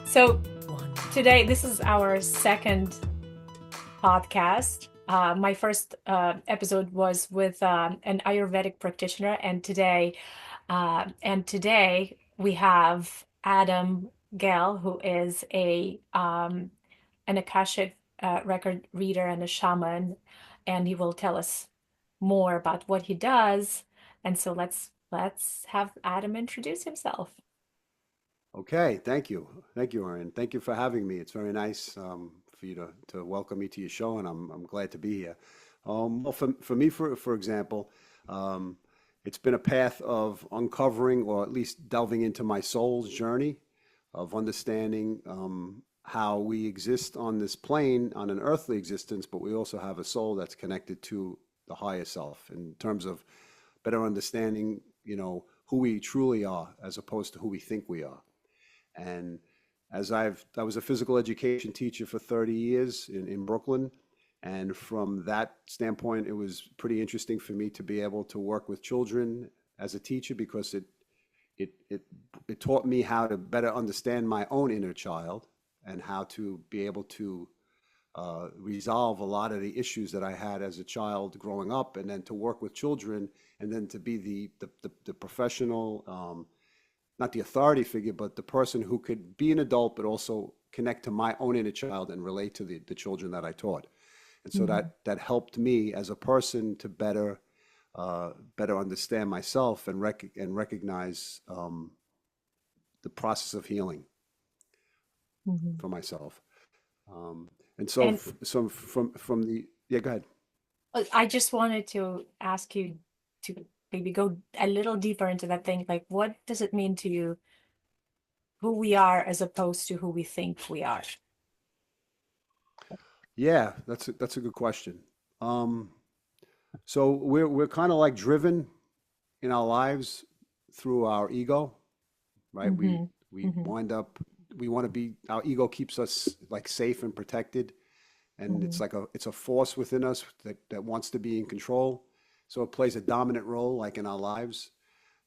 So today, this is our second podcast. My first episode was with an Ayurvedic practitioner, and today we have Adam Gell, who is a an Akashic record reader and a shaman, and he will tell us more about what he does. And so let's have Adam introduce himself. Okay, thank you. Thank you, Aaron. Thank you for having me. It's very nice for you to welcome me to your show, and I'm glad to be here. Well, for me, for example, um, it's been a path of uncovering or at least delving into my soul's journey of understanding how we exist on this plane, on an earthly existence, but we also have a soul that's connected to the higher self in terms of better understanding, who we truly are as opposed to who we think we are. And I was a physical education teacher for 30 years in Brooklyn. And from that standpoint, it was pretty interesting for me to be able to work with children as a teacher because it, it, it taught me how to better understand my own inner child and how to be able to resolve a lot of the issues that I had as a child growing up, and then to work with children, and then to be the professional, not the authority figure, but the person who could be an adult, but also connect to my own inner child and relate to the children that I taught. And so Mhm. that helped me as a person to better understand myself and recognize the process of healing Mhm. for myself. Um, and so, And from the yeah, go ahead. I just wanted to ask you to maybe go a little deeper into that thing. Like, what does it mean to you who we are as opposed to who we think we are? Yeah, that's a good question. Um, so we're kind of like driven in our lives through our ego, right? We Mm-hmm. we Mm-hmm. wind up we want to be our ego keeps us like safe and protected, and Mm-hmm. it's a force within us that wants to be in control. So it plays a dominant role like in our lives.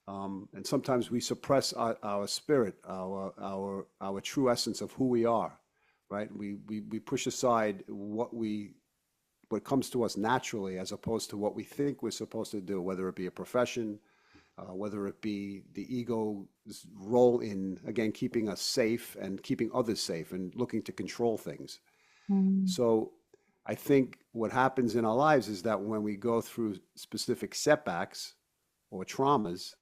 And sometimes we suppress our spirit, our true essence of who we are, right? We push aside what comes to us naturally as opposed to what we think we're supposed to do, whether it be a profession, whether it be the ego's role in, again, keeping us safe and keeping others safe and looking to control things. Mm-hmm. So I think what happens in our lives is that when we go through specific setbacks or traumas,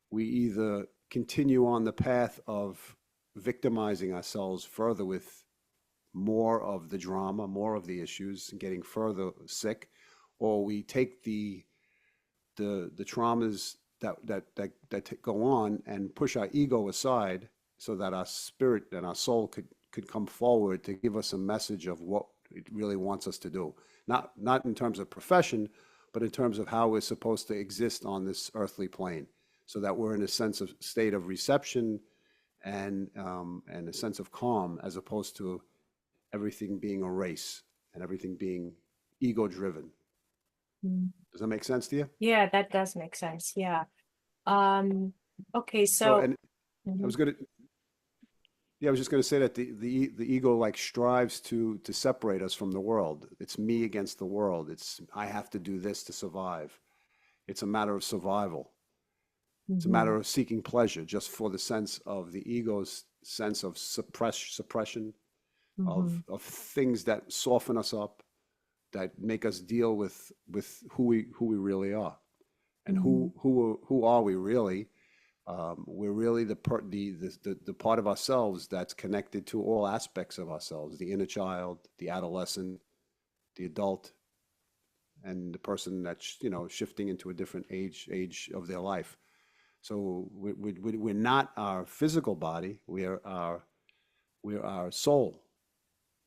we either continue on the path of victimizing ourselves further with more of the drama, more of the issues, and getting further sick, or we take the traumas that go on and push our ego aside so that our spirit and our soul could come forward to give us a message of what it really wants us to do. Not in terms of profession, but in terms of how we're supposed to exist on this earthly plane, so that we're in a sense of state of reception and a sense of calm, as opposed to everything being a race and everything being ego driven. Does that make sense to you? Yeah, that does make sense. Yeah. Um, okay, So, so and I mhm. was gonna, yeah, I was just gonna say that the ego like strives to separate us from the world. It's me against the world. It's I have to do this to survive. It's a matter of survival. It's a Mhm. matter of seeking pleasure, just for the sense of the ego's sense of suppression Mhm. of things that soften us up, that make us deal with who we really are, and Mhm. who are we really. We're really the part of ourselves that's connected to all aspects of ourselves: the inner child, the adolescent, the adult, and the person that's shifting into a different age of their life. So we're not our physical body. We're our soul.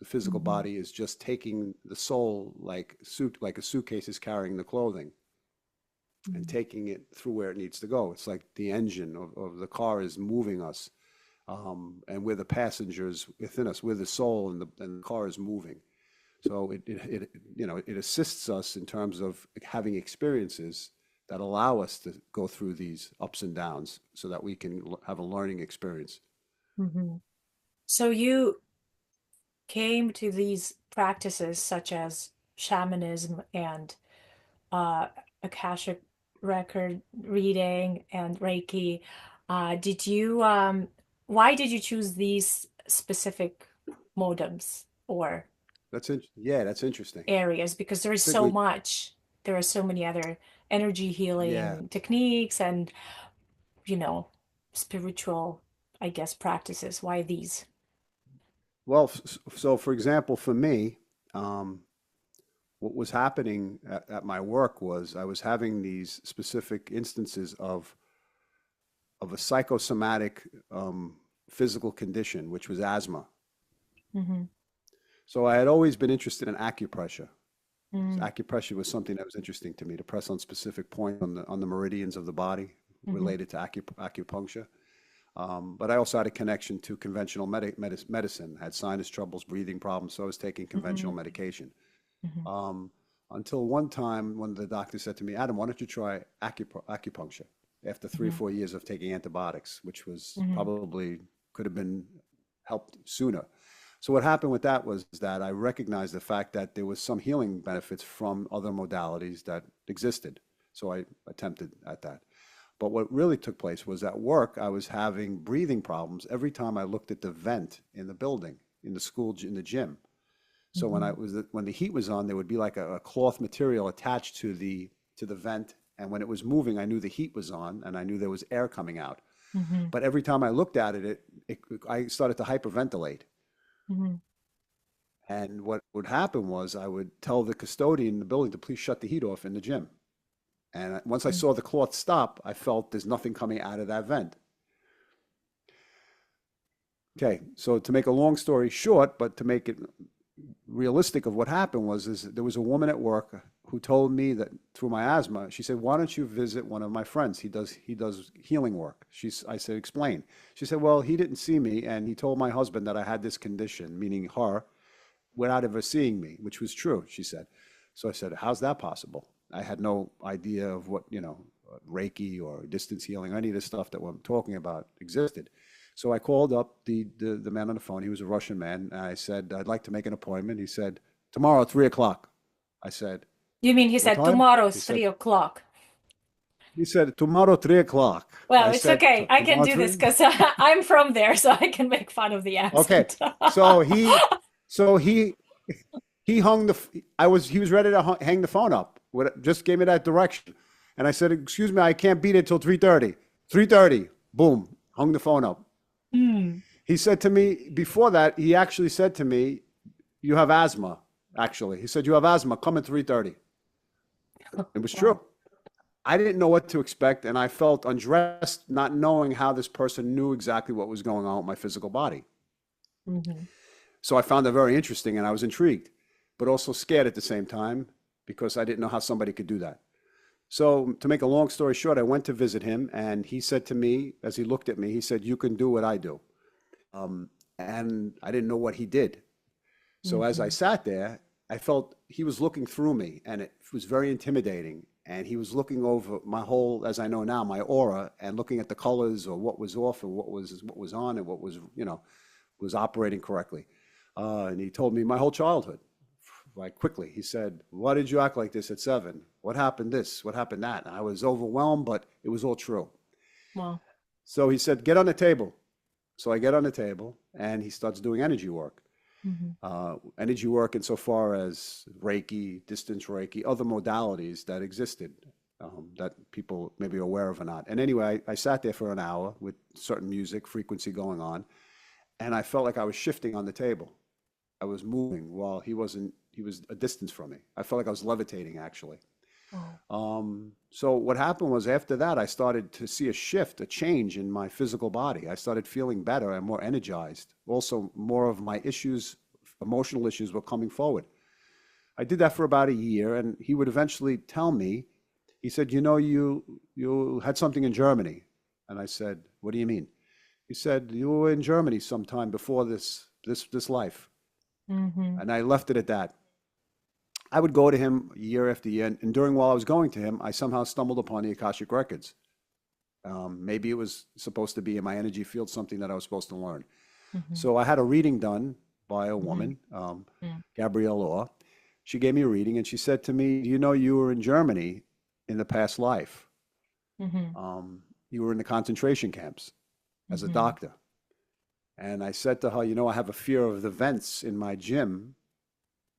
The physical Mhm. body is just taking the soul like a suitcase is carrying the clothing and Mhm. taking it through where it needs to go. It's like the engine of the car is moving us, and we're the passengers within us. We're the soul, and the car is moving. So it assists us in terms of having experiences that allow us to go through these ups and downs, so that we can have a learning experience. Mhm. So you came to these practices such as shamanism and uh, Akashic record reading and Reiki. Did you, why did you choose these specific modems or Yeah, that's interesting. areas? Because there is so Particularly, much, there are so many other energy yeah. healing techniques and, you know, spiritual, I guess, practices. Why these? Well, so for example, for me, um, what was happening at my work was I was having these specific instances of a psychosomatic physical condition, which was asthma. Mm-hmm. So I had always been interested in acupressure. So Mm-hmm. acupressure was something that was interesting to me to press on specific points on the meridians of the body Mm-hmm. related to acupuncture. But I also had a connection to conventional medicine. I had sinus troubles, breathing problems, so I was taking conventional Mm-hmm. medication. Mm-hmm. Um, until one time, one of the doctors said to me, Adam, why don't you try acupuncture after 3 or 4 years of taking antibiotics, which was Mm-hmm. probably could have been helped sooner. So what happened with that was that I recognized the fact that there was some healing benefits from other modalities that existed. So I attempted at that. But what really took place was at work, I was having breathing problems every time I looked at the vent in the building, in the school, in the gym. So Mm-hmm. when the heat was on, there would be like a cloth material attached to the vent, and when it was moving, I knew the heat was on, and I knew there was air coming out. Mm-hmm. But every time I looked at I started to hyperventilate. Mm-hmm. And what would happen was I would tell the custodian in the building to please shut the heat off in the gym. And once I Mm-hmm. saw the cloth stop, I felt there's nothing coming out of that vent. Okay, so to make a long story short, but to make it realistic of what happened was is there was a woman at work who told me that through my asthma, she said, "Why don't you visit one of my friends? He does healing work." I said, "Explain." She said, "Well, he didn't see me, and he told my husband that I had this condition, meaning her, without ever seeing me, which was true." She said. So I said, "How's that possible?" I had no idea of what Reiki or distance healing, or any of the stuff that we're talking about existed. So I called up the man on the phone. He was a Russian man. And I said, "I'd like to make an appointment." He said, "Tomorrow at 3 o'clock." I said, You mean he "What said time?" He tomorrow's said, 3 o'clock? "Tomorrow 3 o'clock." Well, I it's said, okay. I can "Tomorrow do this 3?" because I'm from there, so I can make fun of the Okay. accent. So he, so he hung he was ready to hang the phone up. Just gave me that direction. And I said, "Excuse me, I can't beat it till 3:30." 3:30, boom, hung the phone up. Hmm. He said to me before that, he actually said to me, "You have asthma." Actually, he said, "You have asthma. Come at 3:30." It was true. Wow. I didn't know what to expect, and I felt undressed, not knowing how this person knew exactly what was going on with my physical body. Hmm. So I found that very interesting, and I was intrigued, but also scared at the same time because I didn't know how somebody could do that. So, to make a long story short, I went to visit him, and he said to me, as he looked at me, he said, "You can do what I do." And I didn't know what he did. So, as I Hmm. sat there, I felt he was looking through me, and it was very intimidating. And he was looking over my whole, as I know now, my aura, and looking at the colors or what was off and what was on and what was operating correctly. And he told me my whole childhood, like quickly. He said, "Why did you act like this at 7? What happened this? What happened that?" And I was overwhelmed, but it was all true. Wow. So he said, "Get on the table." So I get on the table, and he starts doing energy work. Hmm. Energy work insofar as Reiki, distance Reiki, other modalities that existed that people maybe are aware of or not. And anyway, I sat there for an hour with certain music, frequency going on, and I felt like I was shifting on the table. I was moving while he wasn't, he was a distance from me. I felt like I was levitating actually. Oh. So what happened was after that, I started to see a shift, a change in my physical body. I started feeling better and more energized. Also, more of my issues, emotional issues were coming forward. I did that for about a year, and he would eventually tell me, he said, you had something in Germany. And I said, "What do you mean?" He said, "You were in Germany sometime before this life." Hmm. And I left it at that. I would go to him year after year, and during while I was going to him, I somehow stumbled upon the Akashic Records. Maybe it was supposed to be in my energy field, something that I was supposed to learn. Mm-hmm. So I had a reading done by a Mm-hmm. woman, Gabrielle Orr. She gave me a reading and she said to me, "You know, you were in Germany in the past life. Mm-hmm. Um, you were in the concentration camps as a Mm-hmm. doctor." And I said to her, "You know, I have a fear of the vents in my gym,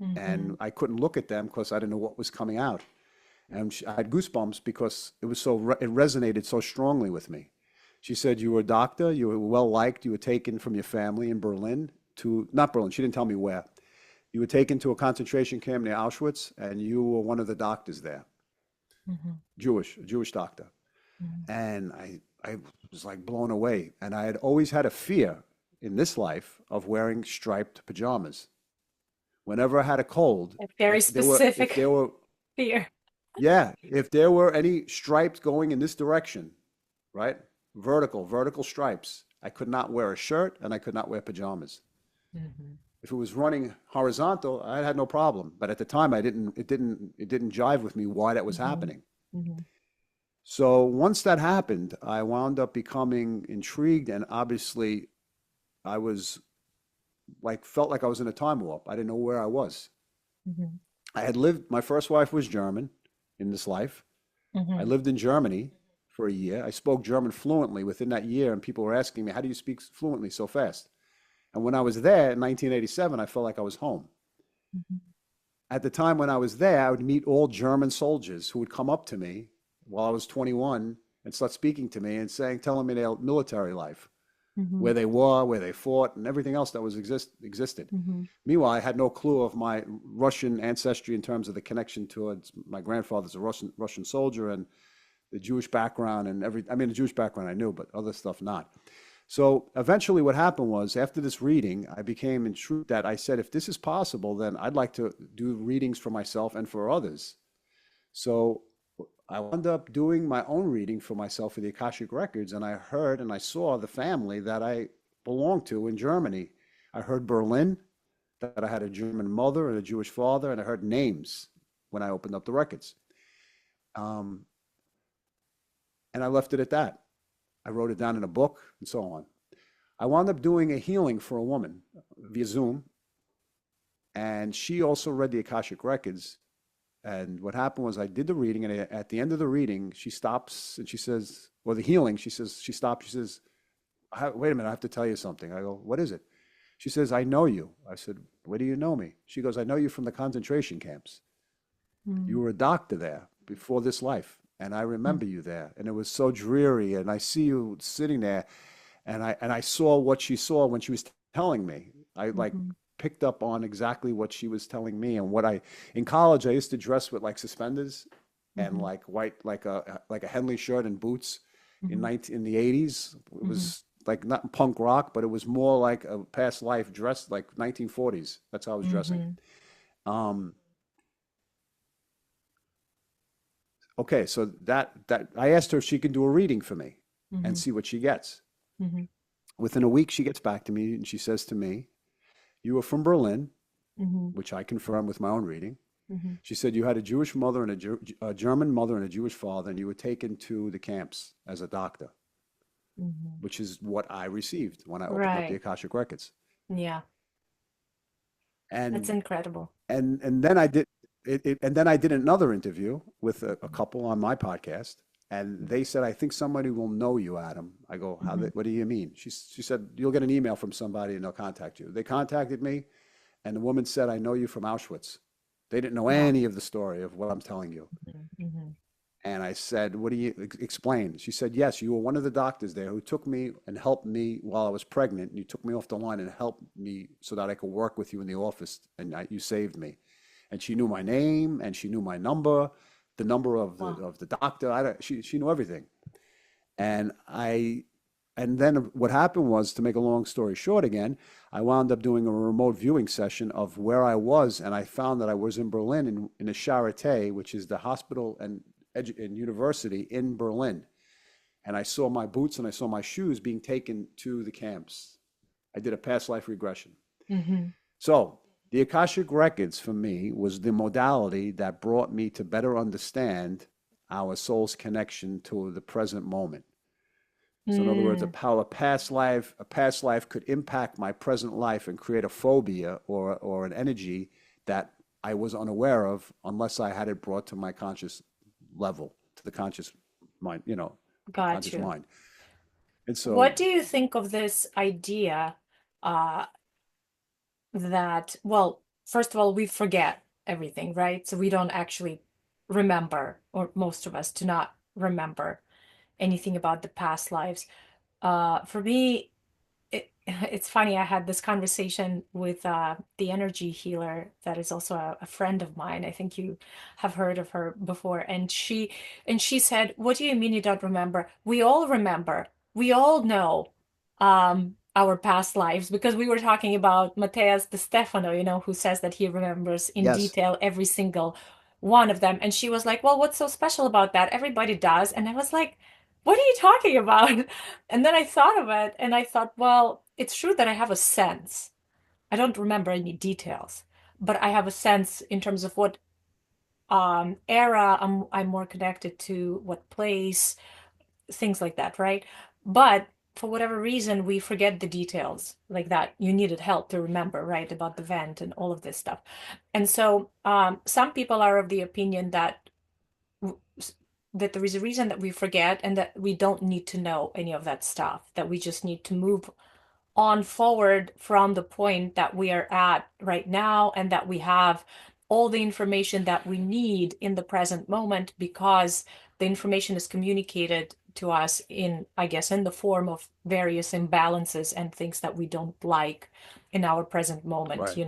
Mm-hmm. and I couldn't look at them because I didn't know what was coming out." And I had goosebumps because it was so, it resonated so strongly with me. She said, "You were a doctor, you were well liked, you were taken from your family in Berlin to, not Berlin, she didn't tell me where. You were taken to a concentration camp near Auschwitz, and you were one of the doctors there, Mm-hmm. Jewish, a Jewish doctor." And I was like blown away. And I had always had a fear in this life of wearing striped pajamas. Whenever I had a cold, A very if specific there were, fear. yeah, if there were any stripes going in this direction, right? Vertical stripes. I could not wear a shirt and I could not wear pajamas. Mm-hmm. If it was running horizontal, I had no problem. But at the time, it didn't jive with me why that was Mm-hmm. happening. Mm-hmm. So once that happened, I wound up becoming intrigued, and obviously, I was like felt like I was in a time warp. I didn't know where I was. Mm-hmm. I had lived. My first wife was German in this life. I Mm-hmm. lived in Germany for a year. I spoke German fluently within that year, and people were asking me, "How do you speak fluently so fast?" And when I was there in 1987, I felt like I was home. Mm-hmm. At the time when I was there, I would meet all German soldiers who would come up to me while I was 21 and start speaking to me and telling me their military life, Mm-hmm. where they were, where they fought, and everything else that existed. Mm-hmm. Meanwhile, I had no clue of my Russian ancestry in terms of the connection towards my grandfather's a Russian soldier and the Jewish background and I mean, the Jewish background I knew, but other stuff not. So eventually, what happened was after this reading, I became intrigued that I said, if this is possible, then I'd like to do readings for myself and for others. So I wound up doing my own reading for myself for the Akashic Records, and I heard and I saw the family that I belonged to in Germany. I heard Berlin, that I had a German mother and a Jewish father, and I heard names when I opened up the records. Um, and I left it at that. I wrote it down in a book and so on. I wound up doing a healing for a woman via Zoom, and she also read the Akashic Records. And what happened was I did the reading, and at the end of the reading, she stops and she says, or the healing, she stops, she says, "Wait a minute, I have to tell you something." I go, "What is it?" She says, "I know you." I said, "Where do you know me?" She goes, "I know you from the concentration camps. You were a doctor there before this life, and I Mm-hmm. remember you there. And it was so dreary, and I see you sitting there, and I saw what she saw when she was telling me. I like Mm-hmm. picked up on exactly what she was telling me and what I in college I used to dress with like suspenders and Mm-hmm. like white like a Henley shirt and boots Mm-hmm. in the 80s. It Mm-hmm. was like not punk rock, but it was more like a past life dress like 1940s. That's how I was dressing. Mm-hmm. Um, okay, so that I asked her if she could do a reading for me and Mm-hmm. see what she gets. Mm-hmm. Within a week, she gets back to me and she says to me, "You were from Berlin," Mm-hmm. which I confirmed with my own reading. Mm-hmm. She said, "You had a Jewish mother and a German mother and a Jewish father, and you were taken to the camps as a doctor," Mm-hmm. which is what I received when I opened up the Right. Akashic Records. Yeah. That's And incredible. and then I did and then I did another interview with a couple on my podcast, and they said, "I think somebody will know you, Adam." I go, Mm-hmm. what do you mean?" She said, "You'll get an email from somebody and they'll contact you." They contacted me, and the woman said, "I know you from Auschwitz." They didn't know Wow. any of the story of what I'm telling you. Mm-hmm. And I said, "What do you explain?" She said, "Yes, you were one of the doctors there who took me and helped me while I was pregnant. You took me off the line and helped me so that I could work with you in the office, and you saved me." And she knew my name and she knew my number, the number Wow. of the doctor. She knew everything. And and then what happened was, to make a long story short again, I wound up doing a remote viewing session of where I was, and I found that I was in Berlin in a Charité, which is the hospital and university in Berlin. And I saw my boots and I saw my shoes being taken to the camps. I did a past life regression. Mm-hmm. So the Akashic Records for me was the modality that brought me to better understand our soul's connection to the present moment. So in other words, Mm, how a past life could impact my present life and create a phobia or an energy that I was unaware of unless I had it brought to my conscious level, to the conscious mind, the got conscious you. mind. And so, What do you think of this idea uh, that, well, first of all, we forget everything, right? So we don't actually remember, or most of us do not remember anything about the past lives. For me, it's funny. I had this conversation with the energy healer that is also a friend of mine. I think you have heard of her before. And she said, "What do you mean you don't remember? We all remember. We all know our past lives because we were talking about Matthias de Stefano, who says that he remembers in yes, detail every single one of them." And she was like, "Well, what's so special about that? Everybody does." And I was like, "What are you talking about?" And then I thought of it and I thought, well, it's true that I have a sense. I don't remember any details, but I have a sense in terms of what era I'm more connected to, what place, things like that, right? But for whatever reason, we forget the details like that. You needed help to remember, right, about the vent and all of this stuff. And so some people are of the opinion that that there is a reason that we forget and that we don't need to know any of that stuff, that we just need to move on forward from the point that we are at right now and that we have all the information that we need in the present moment because the information is communicated to us in, I guess, in the form of various imbalances and things that we don't like in our present moment, right.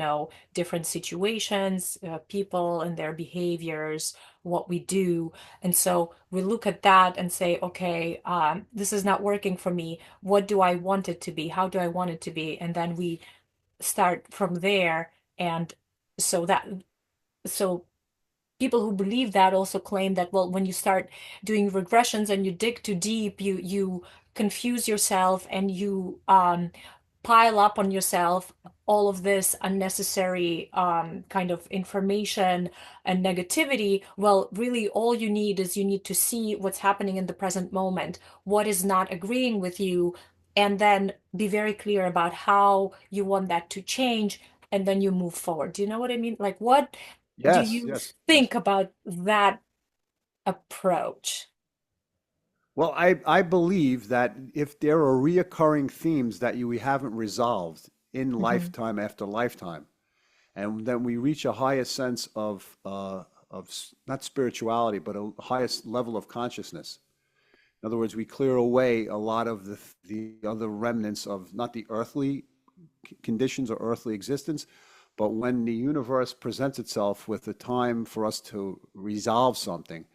different situations, people and their behaviors, what we do. And so we look at that and say, okay, this is not working for me. What do I want it to be? How do I want it to be? And then we start from there. And so that, so people who believe that also claim that, well, when you start doing regressions and you dig too deep, you confuse yourself and you pile up on yourself all of this unnecessary kind of information and negativity. Well, really, all you need is you need to see what's happening in the present moment, what is not agreeing with you, and then be very clear about how you want that to change, and then you move forward. Do you know what I mean? Like, what do Yes, you yes, yes. think about that approach? Well, I believe that if there are reoccurring themes that we haven't resolved in Hmm. lifetime after lifetime, and then we reach a higher sense of not spirituality, but a highest level of consciousness. In other words, we clear away a lot of the other remnants of not the earthly conditions or earthly existence, but when the universe presents itself with the time for us to resolve something,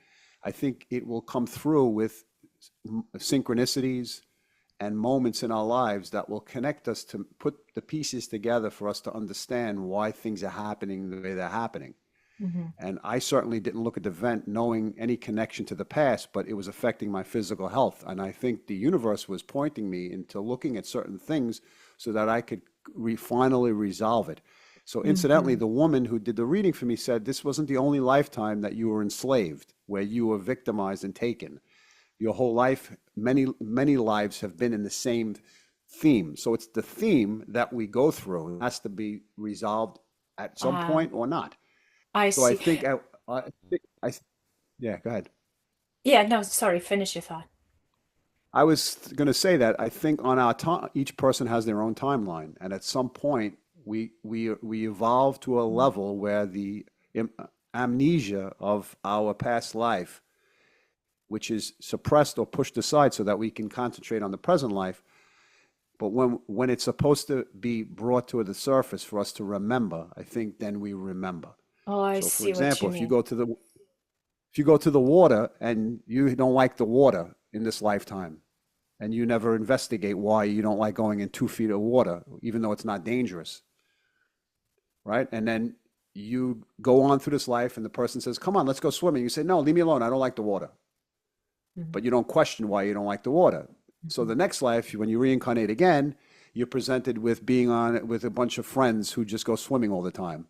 I think it will come through with synchronicities and moments in our lives that will connect us to put the pieces together for us to understand why things are happening the way they're happening. Hmm. And I certainly didn't look at the event knowing any connection to the past, but it was affecting my physical health. And I think the universe was pointing me into looking at certain things so that I could finally resolve it. So, incidentally, Hmm. the woman who did the reading for me said this wasn't the only lifetime that you were enslaved, where you were victimized and taken. Your whole life, many lives have been in the same theme. So, it's the theme that we go through. It has to be resolved at some Uh, point or not. I So I see. think I yeah, go ahead. Yeah, no, sorry, finish your thought. I was going to say that I think on our time, each person has their own timeline, and at some point we evolve to a level where the amnesia of our past life, which is suppressed or pushed aside so that we can concentrate on the present life, but when it's supposed to be brought to the surface for us to remember, I think then we remember. Oh, I So, for see what example, you mean. if you go to the water and you don't like the water in this lifetime, and you never investigate why you don't like going in 2 feet of water, even though it's not dangerous, right? And then you go on through this life, and the person says, "Come on, let's go swimming." You say, "No, leave me alone. I don't like the water." Mhm. But you don't question why you don't like the water. So Mhm. the next life, when you reincarnate again, you're presented with being on it with a bunch of friends who just go swimming all the time.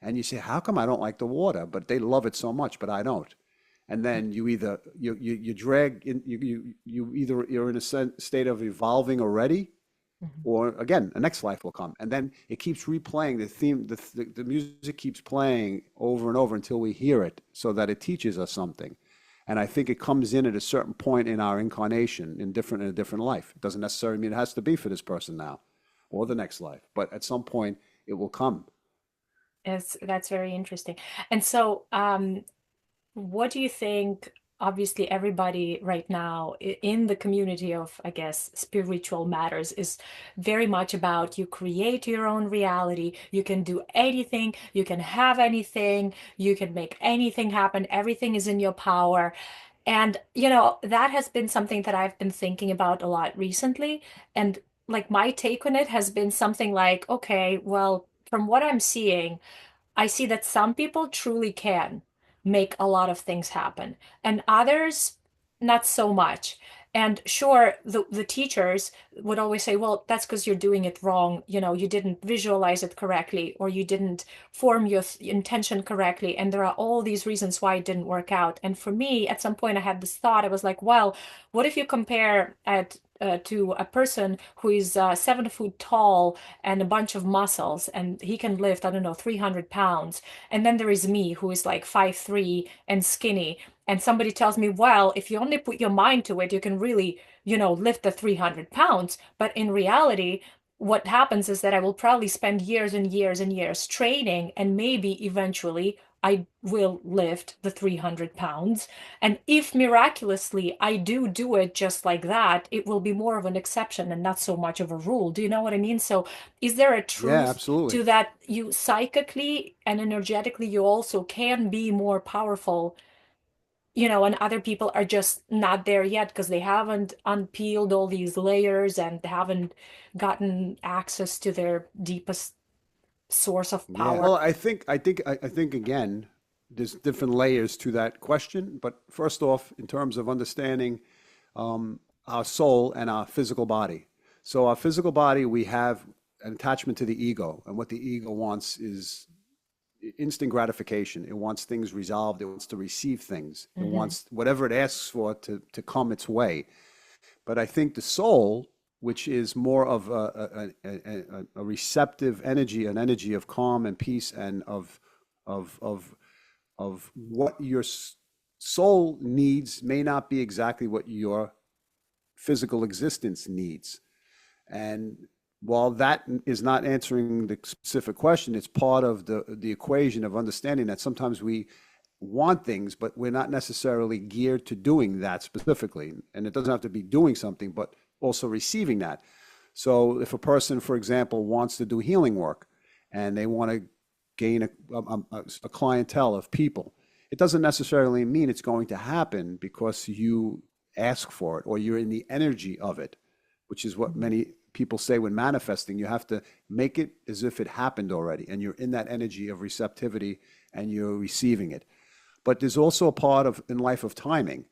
And you say, "How come I don't like the water?" But they love it so much, but I don't. and then you drag in, you either you're in a state of evolving already, Mhm. or again a next life will come, and then it keeps replaying the theme. The music keeps playing over and over until we hear it, so that it teaches us something. And I think it comes in at a certain point in our incarnation, in a different life. It doesn't necessarily mean it has to be for this person now or the next life, but at some point it will come. That's very interesting. And so, what do you think? Obviously, everybody right now in the community of, I guess, spiritual matters is very much about you create your own reality. You can do anything, you can have anything, you can make anything happen. Everything is in your power. And, that has been something that I've been thinking about a lot recently. And like my take on it has been something like, okay, well, from what I'm seeing, I see that some people truly can make a lot of things happen, and others not so much. And sure, the teachers would always say, well, that's because you're doing it wrong. You didn't visualize it correctly, or you didn't form your intention correctly. And there are all these reasons why it didn't work out. And for me, at some point, I had this thought. I was like, well, what if you compare it to a person who is 7 foot tall and a bunch of muscles, and he can lift, I don't know, 300 pounds. And then there is me, who is like 5'3" and skinny. And somebody tells me, well, if you only put your mind to it, you can really, lift the 300 pounds. But in reality, what happens is that I will probably spend years and years and years training, and maybe eventually I will lift the 300 pounds. And if miraculously I do it just like that, it will be more of an exception and not so much of a rule. Do you know what I mean? So, is there a Yeah, truth absolutely. to that? You psychically and energetically, you also can be more powerful, and other people are just not there yet because they haven't unpeeled all these layers and haven't gotten access to their deepest source of Yeah. power. Well, I think again, there's different layers to that question. But first off, in terms of understanding our soul and our physical body. So our physical body, we have an attachment to the ego, and what the ego wants is instant gratification. It wants things resolved. It wants to receive things. It Hmm. wants whatever it asks for to come its way. But I think the soul, which is more of a receptive energy, an energy of calm and peace, and of of of what your soul needs, may not be exactly what your physical existence needs. And while that is not answering the specific question, it's part of the equation of understanding that sometimes we want things, but we're not necessarily geared to doing that specifically. And it doesn't have to be doing something, but also receiving that. So if a person, for example, wants to do healing work and they want to gain a clientele of people, it doesn't necessarily mean it's going to happen because you ask for it or you're in the energy of it, which is what many people say when manifesting. You have to make it as if it happened already, and you're in that energy of receptivity and you're receiving it. But there's also a part of in life of timing.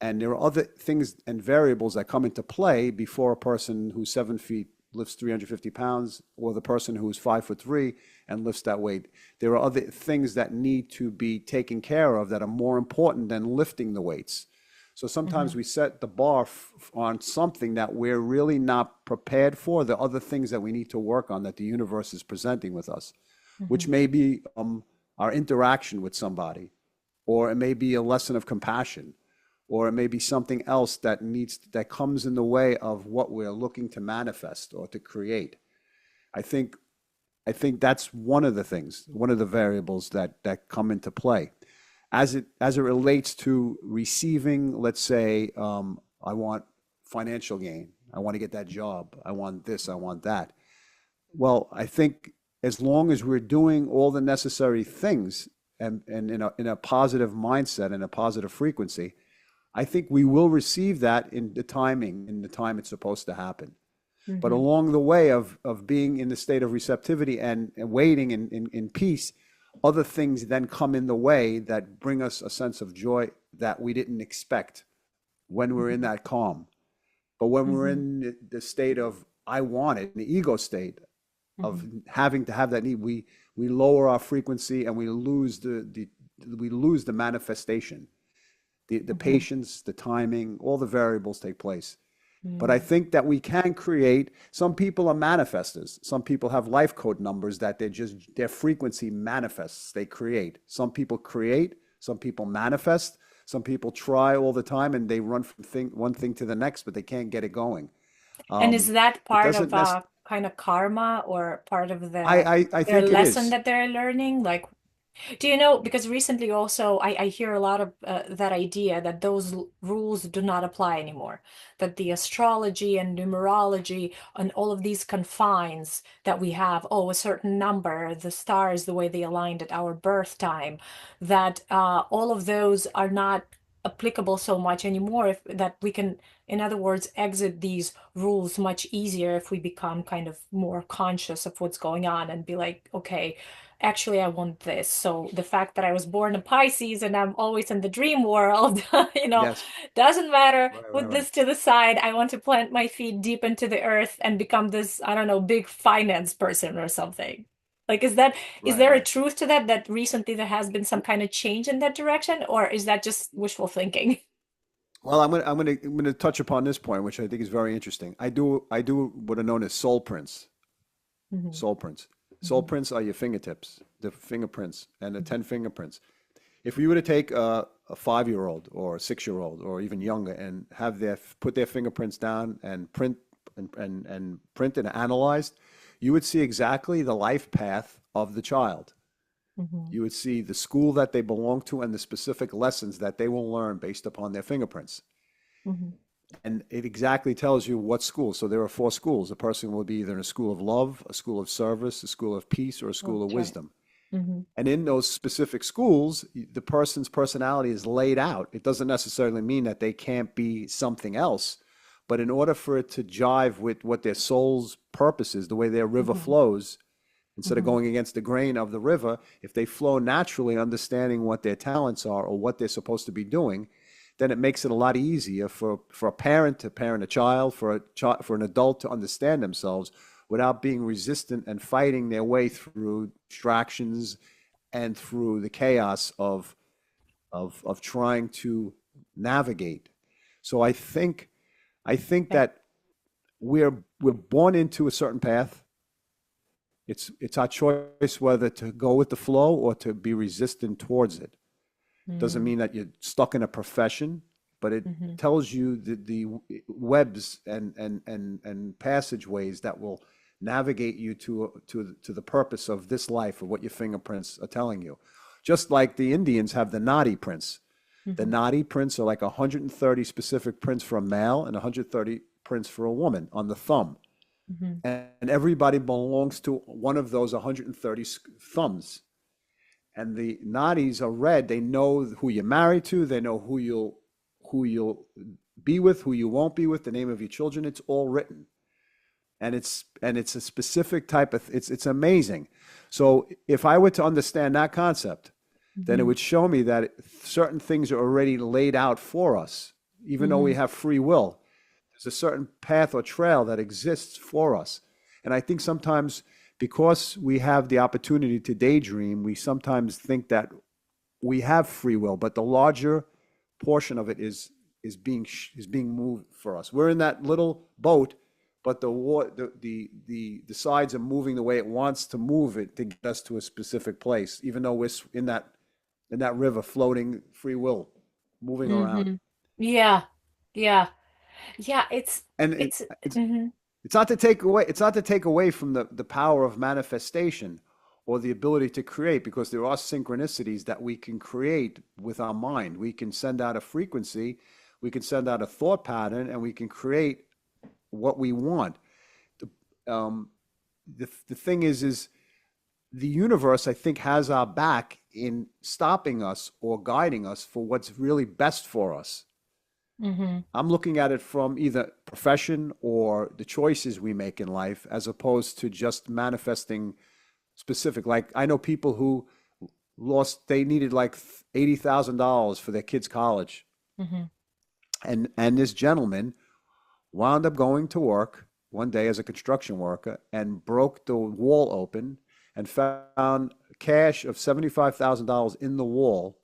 And there are other things and variables that come into play before a person who's 7 feet lifts 350 pounds, or the person who's 5'3" and lifts that weight. There are other things that need to be taken care of that are more important than lifting the weights. So sometimes Hmm. we set the bar on something that we're really not prepared for. The other things that we need to work on that the universe is presenting with us, Hmm. which may be our interaction with somebody, or it may be a lesson of compassion, or it may be something else that comes in the way of what we're looking to manifest or to create. I think I think that's one of the things, one of the variables that come into play as it relates to receiving. Let's say I want financial gain. I want to get that job. I want this. I want that. Well, I think as long as we're doing all the necessary things and in a positive mindset and a positive frequency, I think we will receive that in the timing, in the time it's supposed to happen. But Hmm. along the way of being in the state of receptivity and waiting in peace, other things then come in the way that bring us a sense of joy that we didn't expect when we're in Hmm. that calm. But when we're Hmm. in the state of I want it, the ego state of Hmm. having to have that need, we lower our frequency and we lose the manifestation. The Mm-hmm. patience, the timing, all the variables take place. But I Mm. think that we can create, some people are manifestors. Some people have life code numbers that they're just, their frequency manifests, they create. Some people create, some people manifest, some people try all the time and they run from one thing to the next, but they can't get it going. And is that It part doesn't of necessarily, kind of karma or part of I their think it lesson is. that they're learning? Like, do you know, because recently also I hear a lot of that idea that those rules do not apply anymore, that the astrology and numerology and all of these confines that we have, oh, a certain number, the stars, the way they aligned at our birth time, that all of those are not applicable so much anymore, if that we can, in other words, exit these rules much easier if we become kind of more conscious of what's going on and be like, okay, actually I want this. So the fact that I was born a Pisces and I'm always in the dream world, you know, Yes. doesn't matter. Right, right, Put right. this to the side. I want to plant my feet deep into the earth and become this, I don't know, big finance person or something. Like, is Right, there a right. truth to that, that recently there has been some kind of change in that direction, or is that just wishful thinking? Well, I'm gonna touch upon this point, which I think is very interesting. I do what are known as soul prints. Hmm. Soul prints. Soul Hmm. prints are your fingertips, the fingerprints, and the 10 fingerprints. If we were to take a 5-year-old or a 6-year-old or even younger and have their put their fingerprints down and and print and analyzed, you would see exactly the life path of the child. Hmm. You would see the school that they belong to and the specific lessons that they will learn based upon their fingerprints. Hmm. And it exactly tells you what school. So there are 4 schools. A person will be either in a school of love, a school of service, a school of peace, or a school of Okay. wisdom. Hmm. And in those specific schools, the person's personality is laid out. It doesn't necessarily mean that they can't be something else, but in order for it to jive with what their soul's purpose is, the way their river Hmm. flows, instead of Hmm. going against the grain of the river, if they flow naturally, understanding what their talents are or what they're supposed to be doing, then it makes it a lot easier for a parent to parent a child, for an adult to understand themselves without being resistant and fighting their way through distractions and through the chaos of trying to navigate. So I think Okay. that we're born into a certain path. It's our choice whether to go with the flow or to be resistant towards it. Doesn't Mm. mean that you're stuck in a profession, but it Hmm. tells you the webs and passageways that will navigate you to the purpose of this life, or what your fingerprints are telling you. Just like the Indians have the Nadi prints. The Hmm. Nadi prints are like 130 specific prints for a male and 130 prints for a woman on the thumb. Hmm. And everybody belongs to one of those 130 thumbs. And the nadis are read. They know who you're married to. They know who you'll be with, who you won't be with, the name of your children. It's all written, and it's a specific type of. It's amazing. So if I were to understand that concept, then it Hmm. would show me that certain things are already laid out for us, even though we Hmm. have free will. There's a certain path or trail that exists for us. And I think sometimes, because we have the opportunity to daydream, we sometimes think that we have free will, but the larger portion of it is being moved for us. We're in that little boat, but the sides are moving the way it wants to move it to get us to a specific place, even though we're in that river floating free will, moving around. Hmm. Yeah. Yeah. Yeah. And It's, it's hmm. it's not to take away from the power of manifestation or the ability to create, because there are synchronicities that we can create with our mind. We can send out a frequency, we can send out a thought pattern, and we can create what we want. Um, the thing is the universe, I think, has our back in stopping us or guiding us for what's really best for us. Hmm. I'm looking at it from either profession or the choices we make in life, as opposed to just manifesting specific. Like, I know people who they needed like $80,000 for their kids' college. Hmm. And this gentleman wound up going to work one day as a construction worker and broke the wall open and found cash of $75,000 in the wall,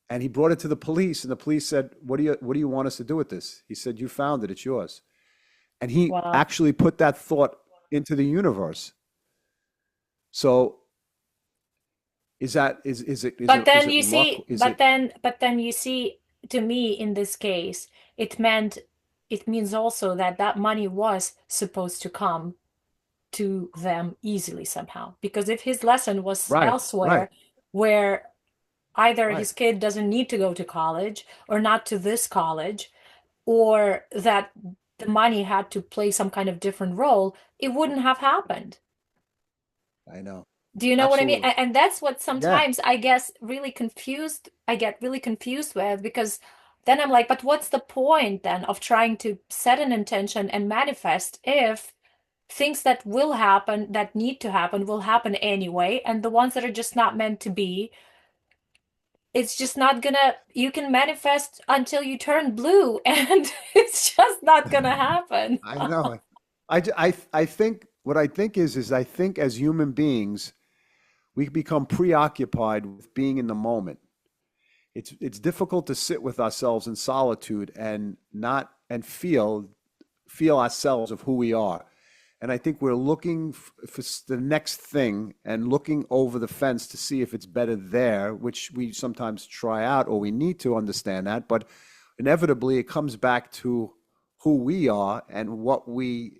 And he brought it to the police, and the police said, what do you want us to do with this? He said, you found it, it's yours. And he Wow. actually put that thought into the universe. So But is then it you luck? see, but then you see, to me in this case, it meant it means also that that money was supposed to come to them easily somehow. Because if his lesson was Right, right, elsewhere, where either right. his kid doesn't need to go to college or not to this college, or that the money had to play some kind of different role, it wouldn't have happened. I know. Do you know what I mean? Absolutely. And that's what Yeah. sometimes I get really confused with, because then I'm like, but what's the point then of trying to set an intention and manifest if things that will happen, that need to happen, will happen anyway, and the ones that are just not meant to be, it's just not gonna, you can manifest until you turn blue and it's just not gonna happen. I know. I think what I think is I think as human beings, we become preoccupied with being in the moment. It's difficult to sit with ourselves in solitude and not and feel ourselves of who we are. And I think we're looking for the next thing and looking over the fence to see if it's better there, which we sometimes try out or we need to understand that. But inevitably, it comes back to who we are and what the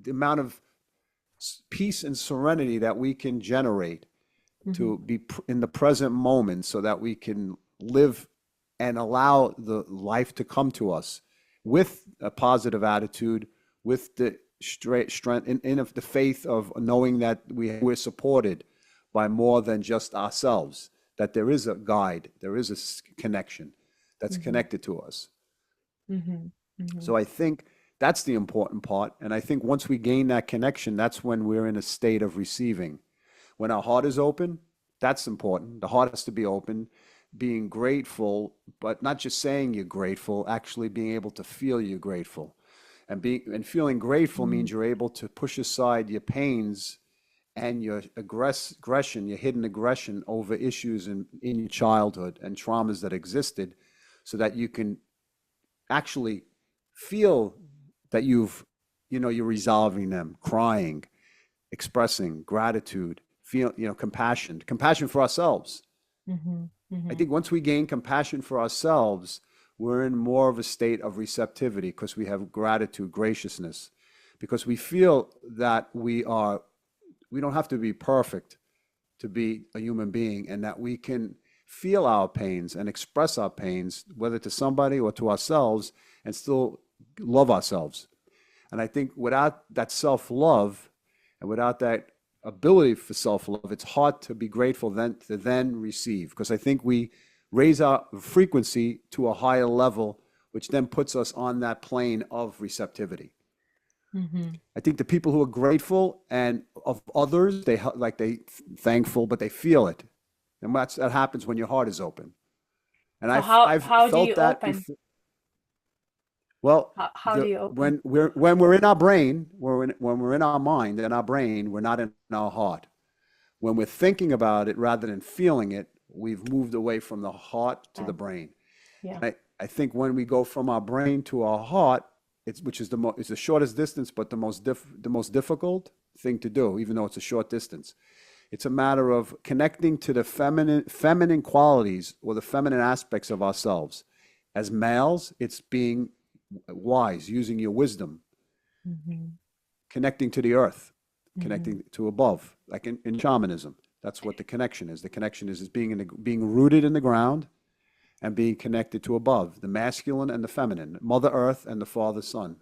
amount of peace and serenity that we can generate Mhm. to be in the present moment so that we can live and allow the life to come to us with a positive attitude, with the strength in the faith of knowing that we're supported by more than just ourselves, that there is a guide, there is a connection that's Mhm. connected to us. Mhm. Mhm. So I think that's the important part. And I think once we gain that connection, that's when we're in a state of receiving. When our heart is open, that's important. The heart has to be open, being grateful, but not just saying you're grateful, actually being able to feel you're grateful. And feeling grateful Mhm. means you're able to push aside your pains and your aggression, your hidden aggression over issues in your childhood and traumas that existed so that you can actually feel that you're resolving them, crying, expressing gratitude, compassion for ourselves. Mhm. I Mhm. think once we gain compassion for ourselves, we're in more of a state of receptivity because we have gratitude, graciousness, because we feel that we don't have to be perfect to be a human being, and that we can feel our pains and express our pains, whether to somebody or to ourselves, and still love ourselves. And I think without that self love and without that ability for self love, it's hard to be grateful then receive. Because I think we raise our frequency to a higher level, which then puts us on that plane of receptivity. Mhm. I think the people who are grateful and of others, they thankful, but they feel it, and that happens when your heart is open. And So I've how do you felt that open? before. Well, How do you open? when we're in our brain, when we're in our mind and our brain, we're not in our heart. When we're thinking about it rather than feeling it, we've moved away from the heart to the Oh, brain. yeah. I think when we go from our brain to our heart, which is it's the shortest distance, but the most difficult thing to do, even though it's a short distance. It's a matter of connecting to the feminine qualities or the feminine aspects of ourselves. As males, it's being wise, using your wisdom, Mhm. connecting to the earth, Mhm. connecting to above, like in shamanism. That's what the connection is. The connection is being rooted in the ground and being connected to above, the masculine and the feminine, Mother Earth and the Father Sun.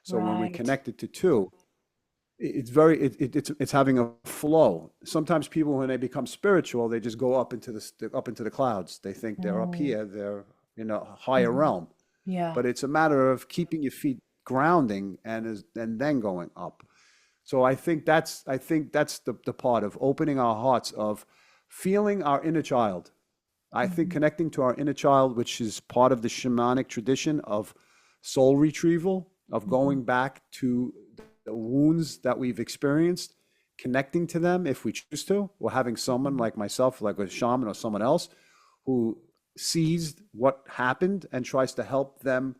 So when we Right. connect it to two, it's having a flow. Sometimes people, when they become spiritual, they just go up into the clouds. They think they're up Mm. here, they're in a higher Mhm. realm. Yeah. But it's a matter of keeping your feet grounding and then going up. So I think that's the part of opening our hearts, of feeling our inner child. I think Mhm. connecting to our inner child, which is part of the shamanic tradition of soul retrieval, of Mhm. going back to the wounds that we've experienced, connecting to them if we choose to, or having someone Mhm. like myself, like a shaman or someone else, who sees what happened and tries to help them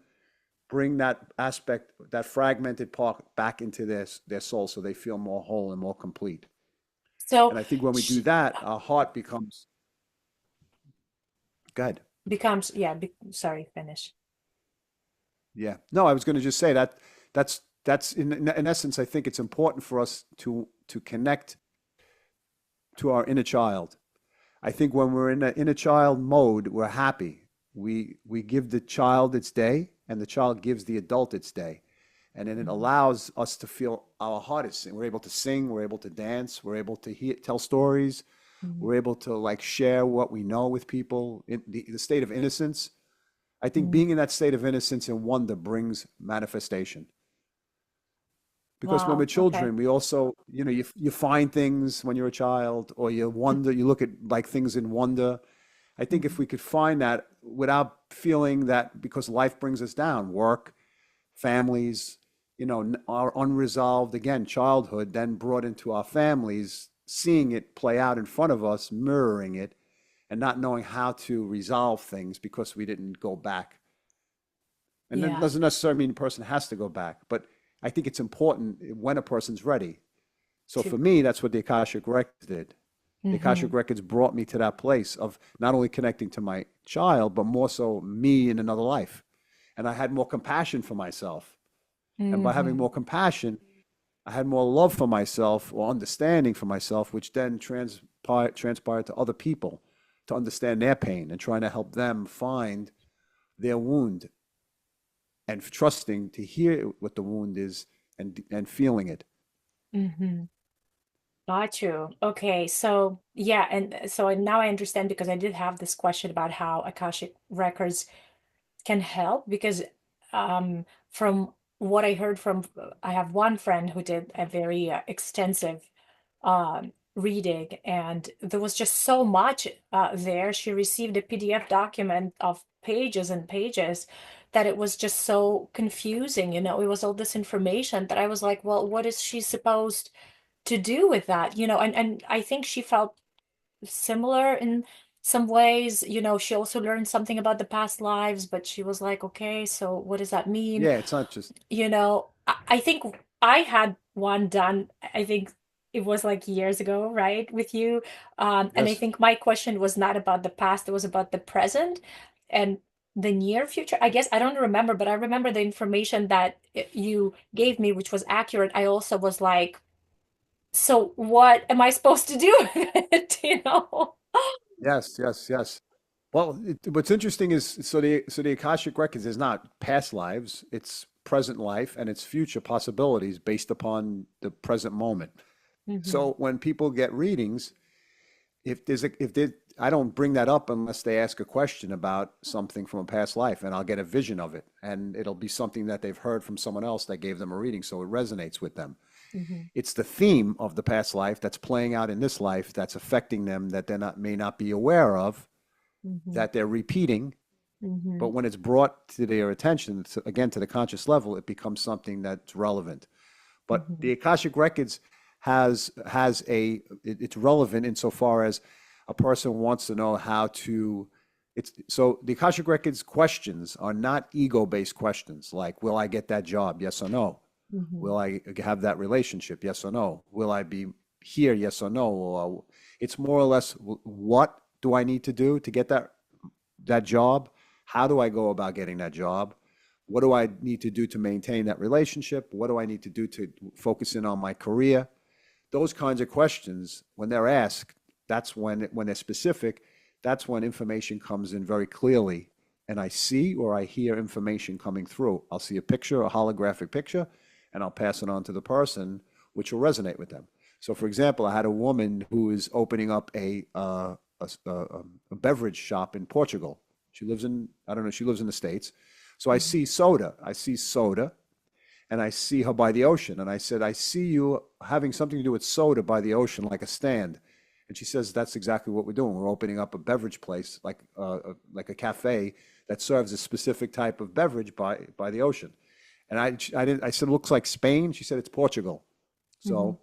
bring that aspect, that fragmented part back into their soul so they feel more whole and more complete. So And I think when we do sh that, our heart becomes good. becomes, yeah, sorry, finish. Yeah. No, I was going to just say that that's in essence, I think it's important for us to connect to our inner child. I think when we're in an inner child mode, we're happy. We give the child its day, and the child gives the adult its day. And then it Mhm. allows us to feel our heart is sing. We're able to sing, we're able to dance, we're able to tell stories, Mhm. we're able to like share what we know with people in the state of innocence. I think Mhm. being in that state of innocence and wonder brings manifestation. Because when we're Wow. Okay. children, we also, you find things when you're a child, or you wonder, you look at like things in wonder. I think if Mhm. we could find that without feeling that because life brings us down, work, families, our unresolved, again, childhood, then brought into our families, seeing it play out in front of us, mirroring it, and not knowing how to resolve things because we didn't go back. And that Yeah. doesn't necessarily mean a person has to go back, but I think it's important when a person's ready. So To. for me, that's what the Akashic Records did. The Mhm. Akashic Records brought me to that place of not only connecting to my child, but more so me in another life. And I had more compassion for myself. And by having Mhm. more compassion, I had more love for myself or understanding for myself, which then transpired to other people to understand their pain and trying to help them find their wound and trusting to hear what the wound is and feeling it. Mhm. Got you. Okay, so yeah, and so now I understand because I did have this question about how Akashic Records can help because from what I heard from I have one friend who did a very extensive reading and there was just so much there. She received a PDF document of pages and pages that it was just so confusing, you know, it was all this information that I was like, well, what is she supposed to do with that, you know? And I think she felt similar in some ways. You know, she also learned something about the past lives, but she was like, okay, so what does that mean? Yeah, it's not just, You know, I think I had one done, I think it was like years ago, right, with you. And I yes, think my question was not about the past, it was about the present and the near future. I guess I don't remember, but I remember the information that you gave me, which was accurate. I also was like, so what am I supposed to do with it? You know? yes, yes, yes. Well, what's interesting is so the Akashic Records is not past lives; it's present life and it's future possibilities based upon the present moment. Hmm. So when people get readings, if they, I don't bring that up unless they ask a question about something from a past life, and I'll get a vision of it, and it'll be something that they've heard from someone else that gave them a reading, so it resonates with them. Hmm. It's the theme of the past life that's playing out in this life that's affecting them that they may not be aware of, Hmm. that they're repeating. Hmm. But when it's brought to their attention, again to the conscious level, it becomes something that's relevant. But Hmm. the Akashic Records has it's relevant insofar as a person wants to know how to. It's so the Akashic Records questions are not ego-based questions like will I get that job? Yes or no. Hmm. Will I have that relationship? Yes or no. Will I be here? Yes or no. Or it's more or less what do I need to do to get that job? How do I go about getting that job? What do I need to do to maintain that relationship? What do I need to do to focus in on my career? Those kinds of questions, when they're asked, that's when they're specific, that's when information comes in very clearly. And I see or I hear information coming through. I'll see a picture, a holographic picture, and I'll pass it on to the person, which will resonate with them. So, for example, I had a woman who is opening up a beverage shop in Portugal. She lives in, I don't know, she lives in the States. So I Hmm. see soda. I see soda and I see her by the ocean. And I said, I see you having something to do with soda by the ocean, like a stand. And she says, that's exactly what we're doing. We're opening up a beverage place, like a cafe that serves a specific type of beverage by the ocean. And I said, it looks like Spain. She said, it's Portugal. Hmm. So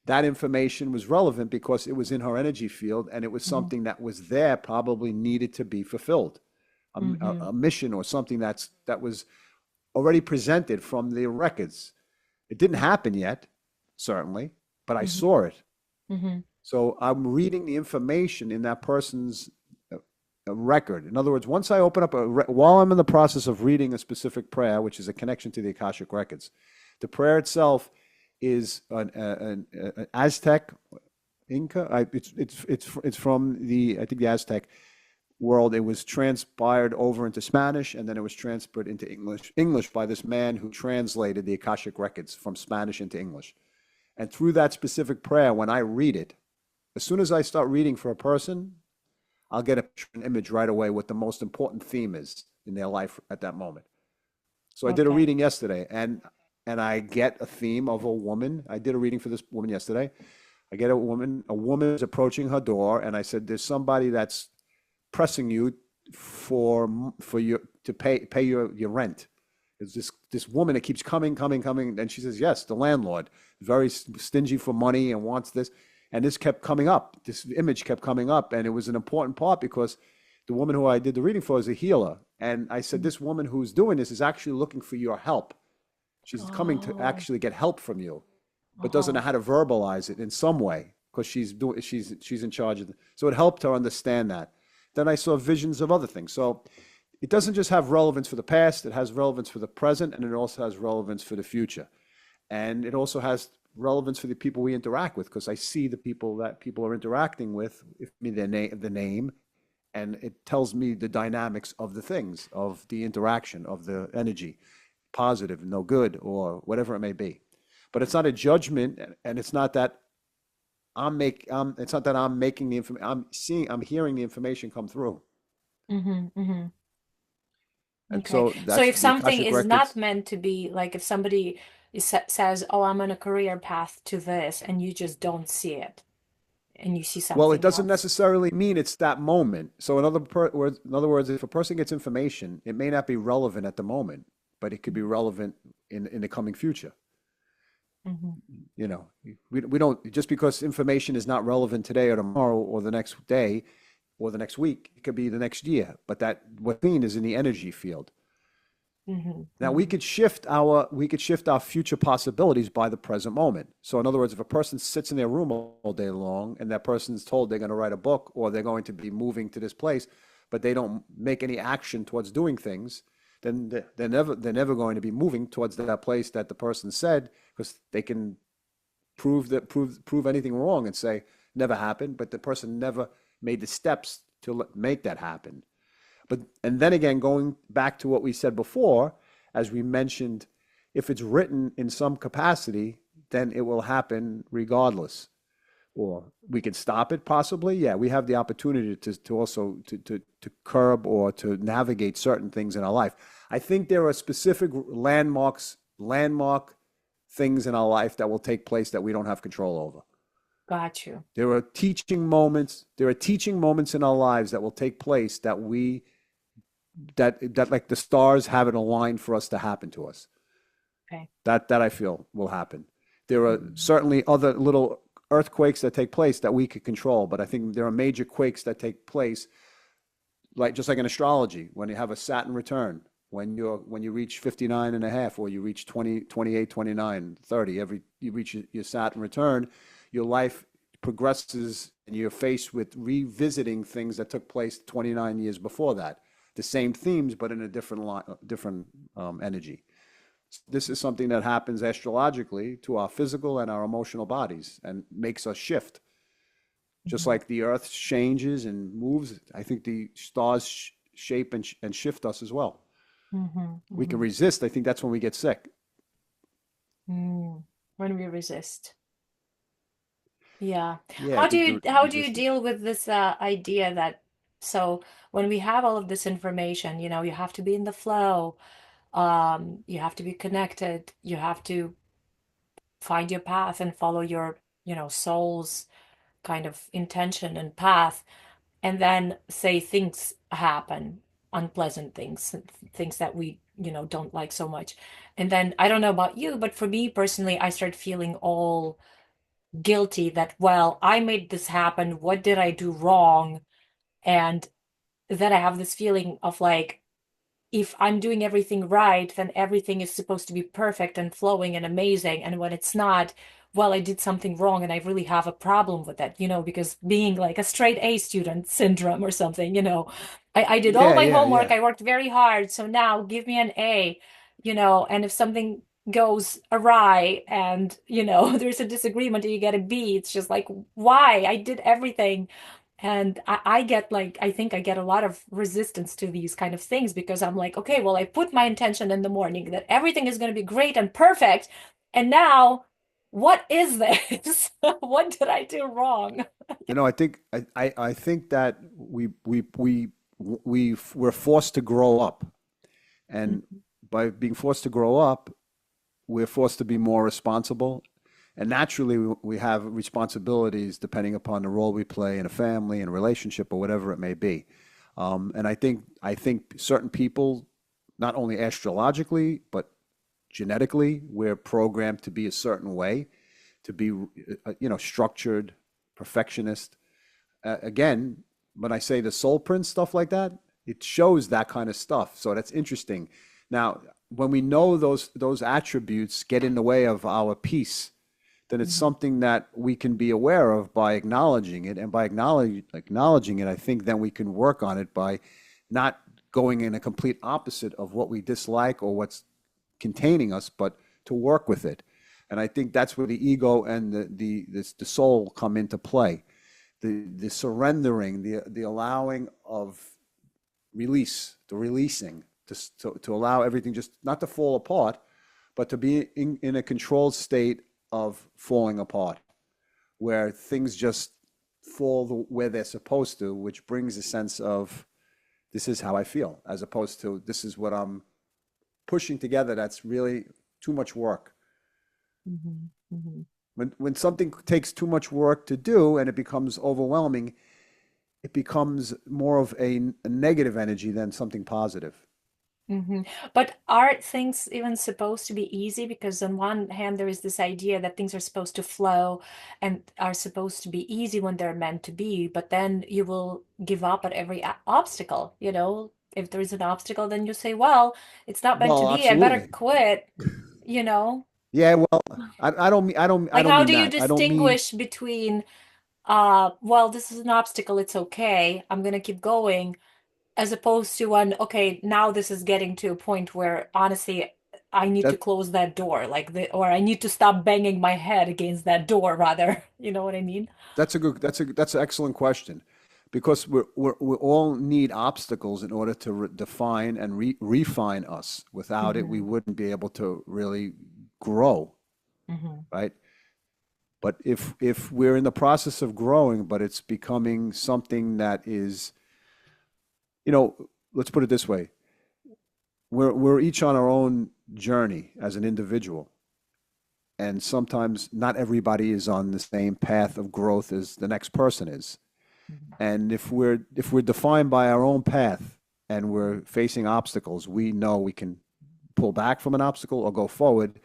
that information was relevant because it was in her energy field and it was Mm-hmm. something that was there, probably needed to be fulfilled. Mm-hmm. A mission or something that was already presented from the records. It didn't happen yet, certainly, but I Mm-hmm. saw it. Mm-hmm. So I'm reading the information in that person's record. In other words, once I open up while I'm in the process of reading a specific prayer, which is a connection to the Akashic Records, the prayer itself is an Aztec, Inca. It's from the, I think, the Aztec world. It was transpired over into Spanish, and then it was transferred into English by this man who translated the Akashic Records from Spanish into English. And through that specific prayer, when I read it, as soon as I start reading for a person, I'll get an image right away what the most important theme is in their life at that moment. So I did a Okay. reading yesterday, and I get a theme of a woman. I did a reading for this woman yesterday. I get a woman. A woman is approaching her door, and I said, "There's somebody that's pressing you for your to pay your rent." It's this woman that keeps coming, and she says, "Yes, the landlord, very stingy for money and wants this." And this kept coming up. This image kept coming up, and it was an important part because the woman who I did the reading for is a healer, and I said, "This woman who's doing this is actually looking for your help. She's coming to Oh. actually get help from you, but doesn't know Uh-huh. how to verbalize it in some way because she's in charge of it." So it helped her understand that. Then I saw visions of other things. So it doesn't just have relevance for the past, it has relevance for the present, and it also has relevance for the future. And it also has relevance for the people we interact with because I see the people that people are interacting with, if me the name, and it tells me the dynamics of the things, of the interaction, of the energy, positive, no good, or whatever it may be. But it's not a judgment, and it's not that it's not that I'm making the information. I'm hearing the information come through, Mm-hmm. Mm-hmm. and Okay. so So that's if the something Akashic is not Records. meant to be, like if somebody says, "Oh, I'm on a career path to this," and you just don't see it, and you see Well, it something doesn't else. necessarily mean it's that moment. So, in other words, if a person gets information, it may not be relevant at the moment, but it could be relevant in the coming future. Mm-hmm. You know, we don't just because information is not relevant today or tomorrow or the next day or the next week, it could be the next year. But that what's seen is in the energy field. Mm-hmm. Now Mm-hmm. we could shift our future possibilities by the present moment. So in other words, if a person sits in their room all day long and that person's told they're going to write a book or they're going to be moving to this place, but they don't make any action towards doing things, then they're never going to be moving towards that place that the person said because they can prove anything wrong and say never happened, but the person never made the steps to make that happen. But and then again, going back to what we said before, as we mentioned, if it's written in some capacity, then it will happen regardless. Or we can stop it possibly. Yeah, we have the opportunity to also to curb or to navigate certain things in our life. I think there are specific landmark things in our life that will take place that we don't have control over. Got you. There are teaching moments in our lives that will take place that like the stars have it aligned for us to happen to us. Okay. That I feel will happen. There are certainly other little earthquakes that take place that we could control, but I think there are major quakes that take place, like just like in astrology, when you have a Saturn return, when you reach 59 and a half, or you reach 20, 28, 29, 30, you reach your Saturn return, your life progresses and you're faced with revisiting things that took place 29 years before that. The same themes, but in a different energy. This is something that happens astrologically to our physical and our emotional bodies and makes us shift. Just Mm-hmm. like the earth changes and moves, I think the stars shape and shift us as well. Mm-hmm. We can Mm-hmm. resist. I think that's when we get sick. Mm. When we resist. Yeah. Yeah, I think the How do you resistance. deal with this idea that, so when we have all of this information, you have to be in the flow, you have to be connected, you have to find your path and follow your, soul's kind of intention and path, and then say things happen, unpleasant things, things that we, don't like so much. And then I don't know about you, but for me personally, I start feeling all guilty that, well, I made this happen. What did I do wrong? And then I have this feeling of like, if I'm doing everything right, then everything is supposed to be perfect and flowing and amazing. And when it's not, well, I did something wrong and I really have a problem with that, because being like a straight A student syndrome or something, I did all Yeah, my yeah, homework, yeah. I worked very hard, so now give me an A, and if something goes awry and, there's a disagreement and you get a B, it's just like, why? I did everything. And I get like, I think I get a lot of resistance to these kind of things because I'm like, okay, well, I put my intention in the morning that everything is going to be great and perfect. And now, what is this? What did I do wrong? I think that we're forced to grow up, and Mhm, by being forced to grow up, we're forced to be more responsible. And naturally, we have responsibilities depending upon the role we play in a family, in a relationship, or whatever it may be. And I think certain people, not only astrologically but genetically, we're programmed to be a certain way, to be structured, perfectionist. Again, when I say the soul print stuff like that, it shows that kind of stuff. So that's interesting. Now, when we know those attributes get in the way of our peace, then it's mhm, something that we can be aware of by acknowledging it. And by acknowledging it, I think then we can work on it by not going in a complete opposite of what we dislike or what's containing us, but to work with it. And I think that's where the ego and the soul come into play. The surrendering, the allowing of release, the releasing, to allow everything just not to fall apart, but to be in a controlled state of falling apart, where things just where they're supposed to, which brings a sense of this is how I feel, as opposed to this is what I'm pushing together. That's really too much work. mhm, mhm. When something takes too much work to do and it becomes overwhelming, it becomes more of a negative energy than something positive. But are things even supposed to be easy? Because on one hand, there is this idea that things are supposed to flow and are supposed to be easy when they're meant to be, but then you will give up at every obstacle, If there is an obstacle, then you say, well, it's not meant to Well, be. I better absolutely. quit, you know? Yeah, well, I Like, don't how mean do you that. I don't mean distinguish between, well, this is an obstacle, it's okay, I'm gonna keep going, as opposed to one, okay, now this is getting to a point where honestly, I need to that close that door, or I need to stop banging my head against that door, rather. You know what I mean? that's an excellent question, because we all need obstacles in order to define and refine us. Without it, we Hmm. wouldn't be able to really grow, Hmm. right? But if we're in the process of growing, but it's becoming something that is, let's put it this way: we're each on our own journey as an individual, and sometimes not everybody is on the same path of growth as the next person is. And if we're defined by our own path and we're facing obstacles, we know we can pull back from an obstacle or go forward.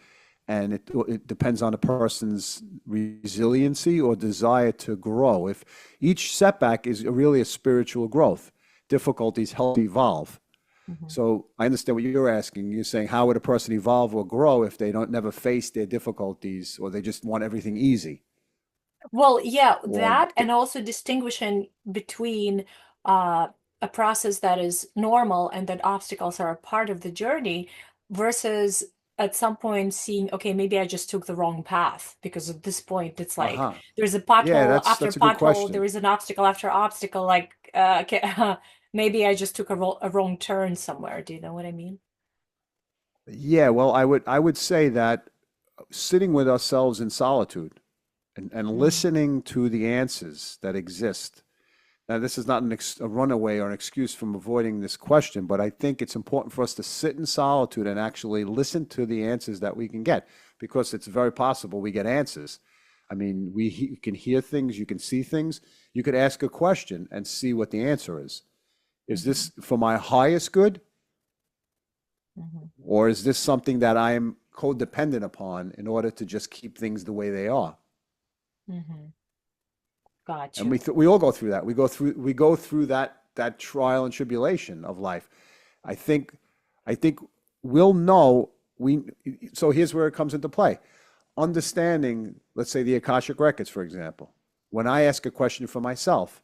And it depends on the person's resiliency or desire to grow. If each setback is really a spiritual growth, difficulties help evolve. Hmm. So I understand what you're asking. You're saying, how would a person evolve or grow if they don't never face their difficulties, or they just want everything easy? Well, yeah, Or that, and also distinguishing between uh, a process that is normal and that obstacles are a part of the journey versus at some point seeing, okay, maybe I just took the wrong path, because at this point it's like uh-huh. there's a Yeah, pothole after that's a good pothole, there question. is an obstacle after obstacle, like okay, maybe I just took a wrong turn somewhere. Do you know what I mean? Yeah, well, I would say that sitting with ourselves in solitude and Mm-hmm. listening to the answers that exist. Now, this is not a runaway or an excuse from avoiding this question, but I think it's important for us to sit in solitude and actually listen to the answers that we can get, because it's very possible we get answers. I mean, you can hear things, you can see things, you could ask a question and see what the answer is. Is Mm-hmm. this for my highest good, Mm-hmm. or is this something that I am codependent upon in order to just keep things the way they are? Mm-hmm. Got And you. we all go through that. We go through that trial and tribulation of life. I think I think we'll know we so here's where it comes into play. Understanding, let's say the Akashic Records, for example. When I ask a question for myself,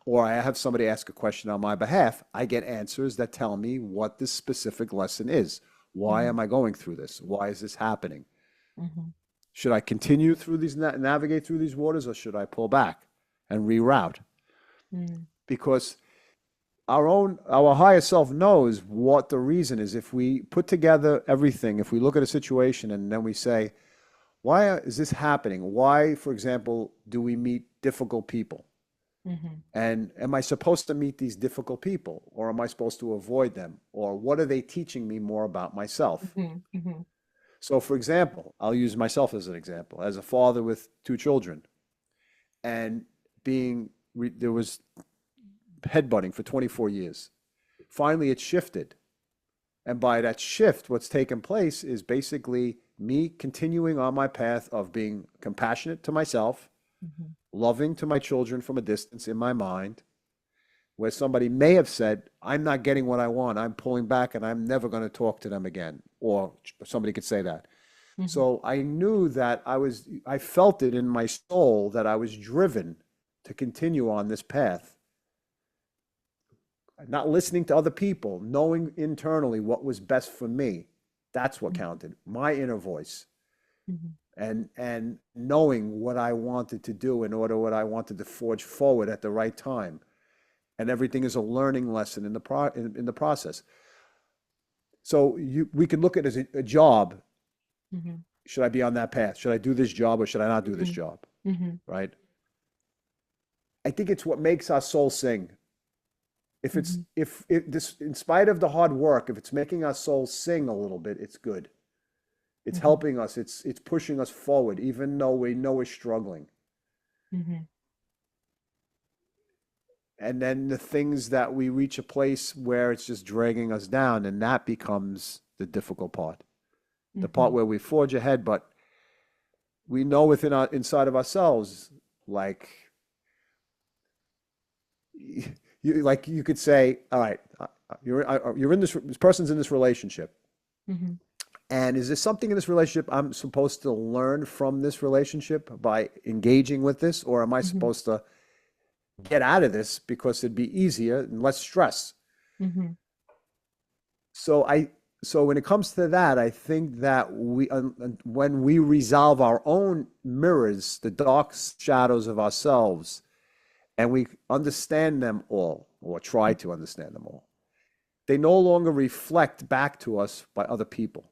or I have somebody ask a question on my behalf, I get answers that tell me what this specific lesson is. Why Mm-hmm. am I going through this? Why is this happening? Mm-hmm. Should I continue through these, navigate through these waters, or should I pull back and reroute? Mm-hmm. Because our higher self knows what the reason is. If we put together everything, if we look at a situation and then we say, why is this happening? Why, for example, do we meet difficult people? Mm-hmm. And am I supposed to meet these difficult people, or am I supposed to avoid them? Or what are they teaching me more about myself? Mm-hmm. Mm-hmm. So, for example, I'll use myself as an example. As a father with two children, and there was headbutting for 24 years. Finally, it shifted. And by that shift, what's taken place is basically me continuing on my path of being compassionate to myself, Mm-hmm. loving to my children from a distance in my mind, where somebody may have said, I'm not getting what I want, I'm pulling back and I'm never going to talk to them again. Or somebody could say that. Mm-hmm. So I knew that I felt it in my soul that I was driven to continue on this path, not listening to other people, knowing internally what was best for me. That's what counted, my inner voice, Mm-hmm. and knowing what I wanted to do in order what I wanted to forge forward at the right time. And everything is a learning lesson in the process. So we could look at it as a job. Mm-hmm. Should I be on that path? Should I do this job or should I not do this Mm-hmm. job? Mm-hmm. Right? I think it's what makes our soul sing. Mm-hmm. If this, in spite of the hard work, if it's making our soul sing a little bit, it's good. It's Mm-hmm. helping us. It's pushing us forward, even though we know we're struggling. Mm-hmm. And then the things that we reach a place where it's just dragging us down, and that becomes the difficult part. The part Mm-hmm. where we forge ahead, but we know inside of ourselves, like you could say, all right, you're in this person's in this relationship, Mm-hmm. and is there something in this relationship I'm supposed to learn from this relationship by engaging with this, or am I Mm-hmm. supposed to get out of this because it'd be easier and less stress? Mm-hmm. So I so when it comes to that, I think that when we resolve our own mirrors, the dark shadows of ourselves, and we understand them all, or try to understand them all, they no longer reflect back to us by other people.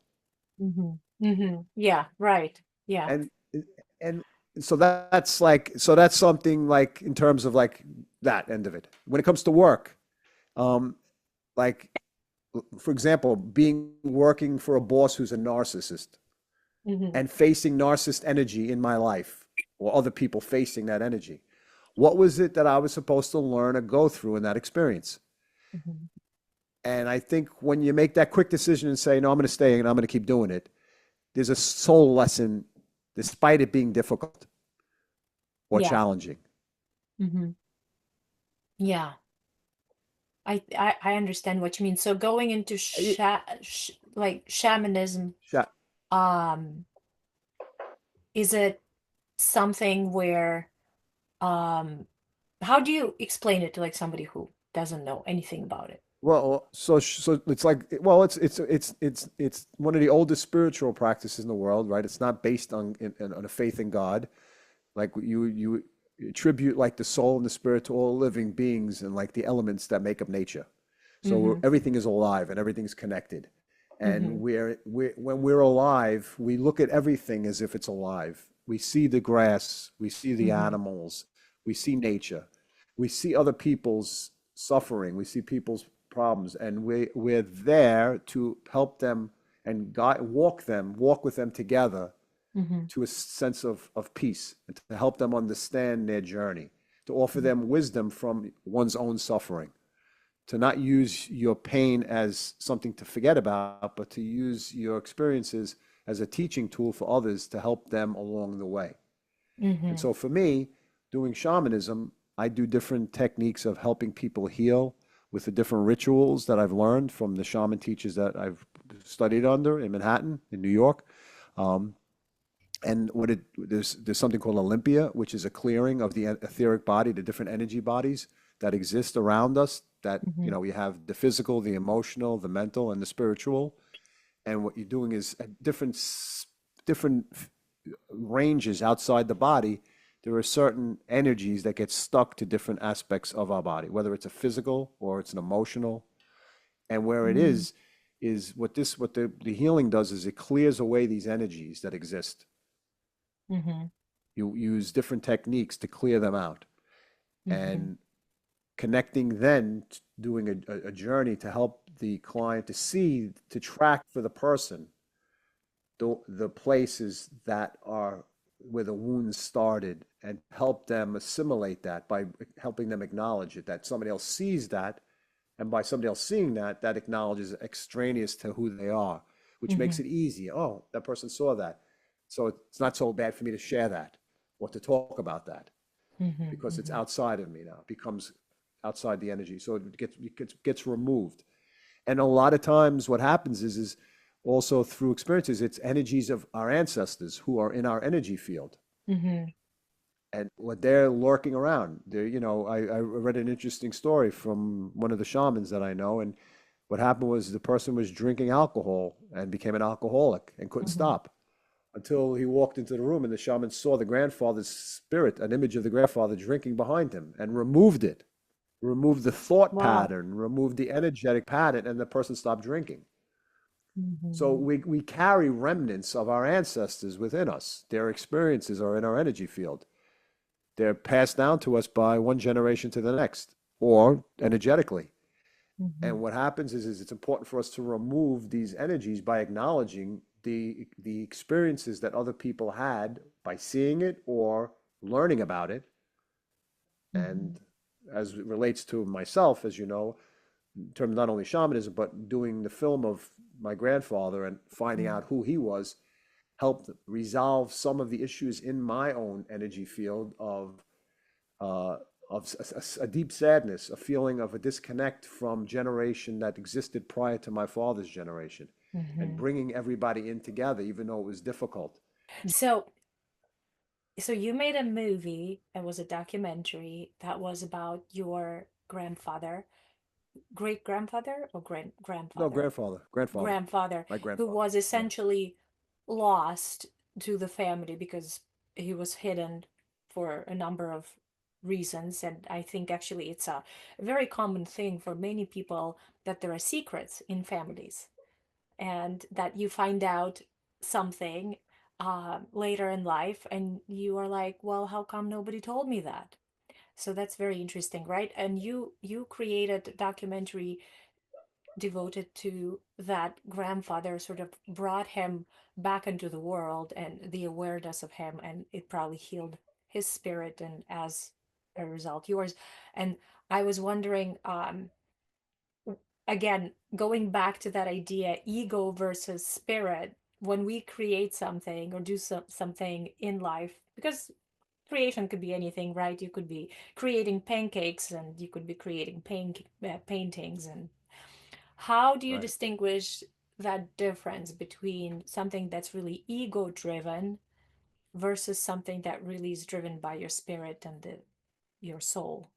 Mm-hmm. Mm-hmm. Yeah, right. Yeah. And and so that's something like in terms of like that end of it. When it comes to work, um, like for example, being working for a boss who's a narcissist Mm-hmm. and facing narcissist energy in my life, or other people facing that energy. What was it that I was supposed to learn or go through in that experience? Mm-hmm. And I think when you make that quick decision and say, no, I'm going to stay and I'm going to keep doing it, there's a soul lesson despite it being difficult or Yeah. challenging. Mm-hmm. Yeah. I understand what you mean. So going into like shamanism, Yeah. um, is it something where um how do you explain it to like somebody who doesn't know anything about it? Well, so it's like, well, it's one of the oldest spiritual practices in the world, right? It's not based on a faith in God. Like you attribute like the soul and the spirit to all living beings and like the elements that make up nature. So Mm-hmm. everything is alive and everything's connected. And Mm-hmm. when we're alive, we look at everything as if it's alive. We see the grass, we see the Mm-hmm. animals, we see nature, we see other people's suffering, we see people's problems, and we're there to help them and walk with them together Mm-hmm. to a sense of peace and to help them understand their journey, to offer them wisdom from one's own suffering, to not use your pain as something to forget about, but to use your experiences as a teaching tool for others to help them along the way. And Mm-hmm. so for me, doing shamanism, I do different techniques of helping people heal with the different rituals that I've learned from the shaman teachers that I've studied under in Manhattan, in New York. Um, and there's something called Olympia, which is a clearing of the etheric body, the different energy bodies that exist around us. That Mm-hmm. we have the physical, the emotional, the mental, and the spiritual. And what you're doing is at different ranges outside the body. There are certain energies that get stuck to different aspects of our body, whether it's a physical or it's an emotional. And where it is what the healing does is it clears away these energies that exist. Mm-hmm. You use different techniques to clear them out, Mm-hmm. and connecting then doing a journey to help the client to see, to track for the person the places that are where the wounds started, and help them assimilate that by helping them acknowledge it, that somebody else sees that, and by somebody else seeing that, that acknowledges extraneous to who they are, which makes Mm-hmm. it easy. Oh, that person saw that, so it's not so bad for me to share that or to talk about that, because it's Mm-hmm. outside of me now. It becomes outside the energy, so it gets removed. And a lot of times what happens is also through experiences, it's energies of our ancestors who are in our energy field, Mm-hmm. and what they're lurking around. I read an interesting story from one of the shamans that I know, and what happened was the person was drinking alcohol and became an alcoholic and couldn't Mm-hmm. stop until he walked into the room and the shaman saw the grandfather's spirit, an image of the grandfather drinking behind him, and removed it, removed the thought Wow. pattern, removed the energetic pattern, and the person stopped drinking. So Mm-hmm. we carry remnants of our ancestors within us. Their experiences are in our energy field. They're passed down to us by one generation to the next, or energetically. Mm-hmm. And what happens is it's important for us to remove these energies by acknowledging the experiences that other people had by seeing it or learning about it. Mm-hmm. And as it relates to myself, as you know, in terms of not only shamanism, but doing the film of my grandfather and finding out who he was, helped resolve some of the issues in my own energy field uh, of a deep sadness, a feeling of a disconnect from generation that existed prior to my father's generation, and Mm-hmm. bringing everybody in together, even though it was difficult. So, so you made a movie, it was a documentary that was about your grandfather, great grandfather or great No, grandfather? grandfather, Grandfather, my who grandfather. was Yeah, essentially lost to the family because he was hidden for a number of reasons. And I think actually it's a very common thing for many people that there are secrets in families and that you find out something later in life and you are like, well, how come nobody told me that? So that's very interesting, right? And you created a documentary devoted to that grandfather, sort of brought him back into the world and the awareness of him, and it probably healed his spirit and as a result yours. And I was wondering, again, going back to that idea, ego versus spirit, when we create something or do something in life, because creation could be anything, right? You could be creating pancakes and you could be creating paintings. And how do you right. distinguish that difference between something that's really ego driven versus something that really is driven by your spirit and your soul?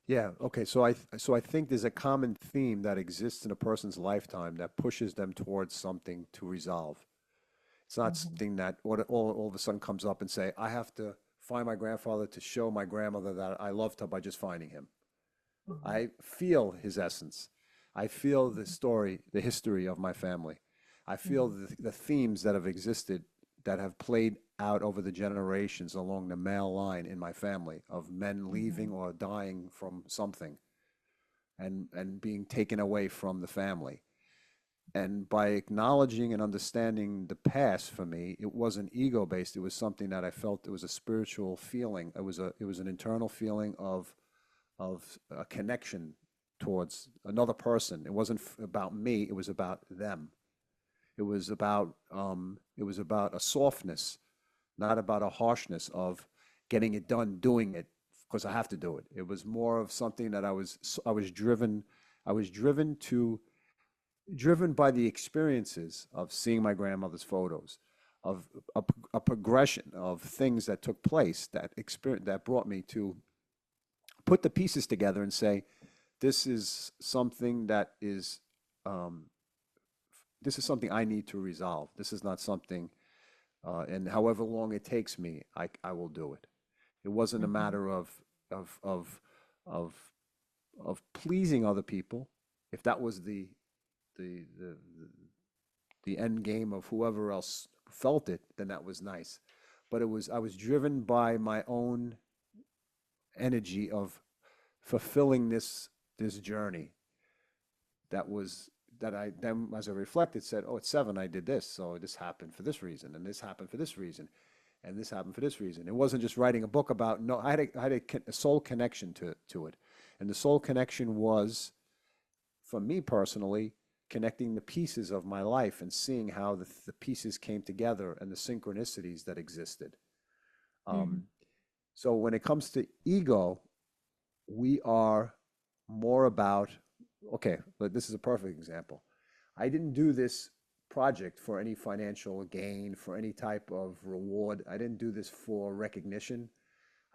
Yeah. Okay. So I think there's a common theme that exists in a person's lifetime that pushes them towards something to resolve. It's not Mm-hmm. something that all of a sudden comes up and say, I have to find my grandfather to show my grandmother that I loved her by just finding him. Mm-hmm. I feel his essence. I feel the story, the history of my family. I feel Mm-hmm. the themes that have existed, that have played out over the generations along the male line in my family, of men Mm-hmm. leaving or dying from something, and being taken away from the family. And by acknowledging and understanding the past, for me, it wasn't ego based. It was something that I felt, it was a spiritual feeling. It was an internal feeling of a connection towards another person. It wasn't about me. It was about them. It was about a softness, not about a harshness of getting it done, doing it because I have to do it. It was more of something that I was driven by the experiences of seeing my grandmother's photos, of a progression of things that took place that experience that brought me to put the pieces together and say, this is something that is um, this is something I need to resolve. This is not something, and however long it takes me, I will do it. It wasn't a Hmm. matter of of of of pleasing other people. If that was the the the end game of whoever else felt it, then that was nice. But it was I was driven by my own energy of fulfilling this journey that was that I then as I reflected said, oh, at 7 I did this, so this happened for this reason, and this happened for this reason, and this happened for this reason. It wasn't just writing a book about no. I had a soul connection to it, and the soul connection was for me personally connecting the pieces of my life and seeing how the pieces came together and the synchronicities that existed. Hmm. Um, so when it comes to ego, we are more about, okay, but this is a perfect example. I didn't do this project for any financial gain, for any type of reward. I didn't do this for recognition.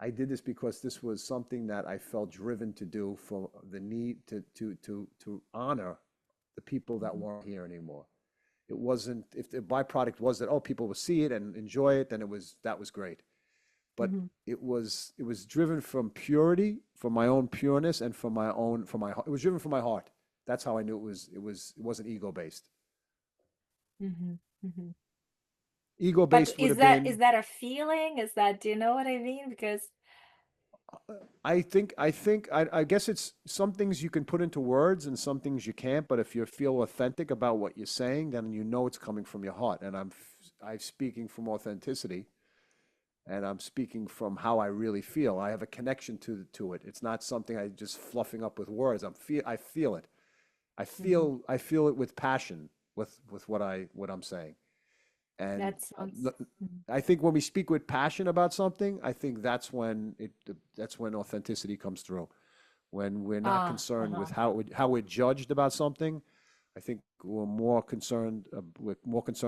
I did this because this was something that I felt driven to do for the need to honor the people that Hmm. weren't here anymore. It wasn't if the byproduct was that oh people would see it and enjoy it, then it was that was great. But Hmm. it was driven from purity, from my own pureness, and from my it was driven from my heart. That's how I knew it wasn't ego based. Hmm. Hmm. Ego But based would have is been that a feeling? Is that, do you know what I mean? Because I guess it's some things you can put into words and some things you can't, but if you feel authentic about what you're saying, then you know it's coming from your heart. And I'm speaking from authenticity and I'm speaking from how I really feel. I have a connection to it. It's not something I just fluffing up with words. I feel it. mhm, I feel it with passion with what I'm saying. And that sounds. Mhm. I think when we speak with passion about something, I think that's when authenticity comes through. When we're not Ah, concerned with uh-huh. how we're judged about something, I think we're more concerned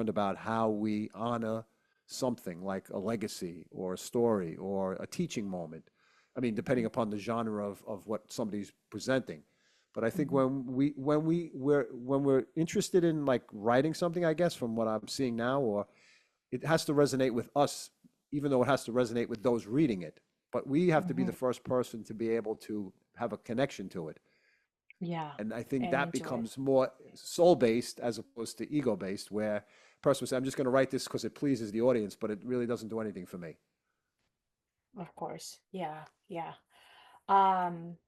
about how we honor something like a legacy or a story or a teaching moment. I mean, depending Mhm. upon the genre of what somebody's presenting. But I think Mhm. when we're interested in like writing something, I guess from what I'm seeing now, or it has to resonate with us, even though it has to resonate with those reading it. But we have to be the Mhm. first person to be able to have a connection to it. Yeah, And I think and that enjoy it. becomes more soul based as opposed to ego based, where a person will say, I'm just going to write this because it pleases the audience, but it really doesn't do anything for me. Of course. Yeah, yeah. Um,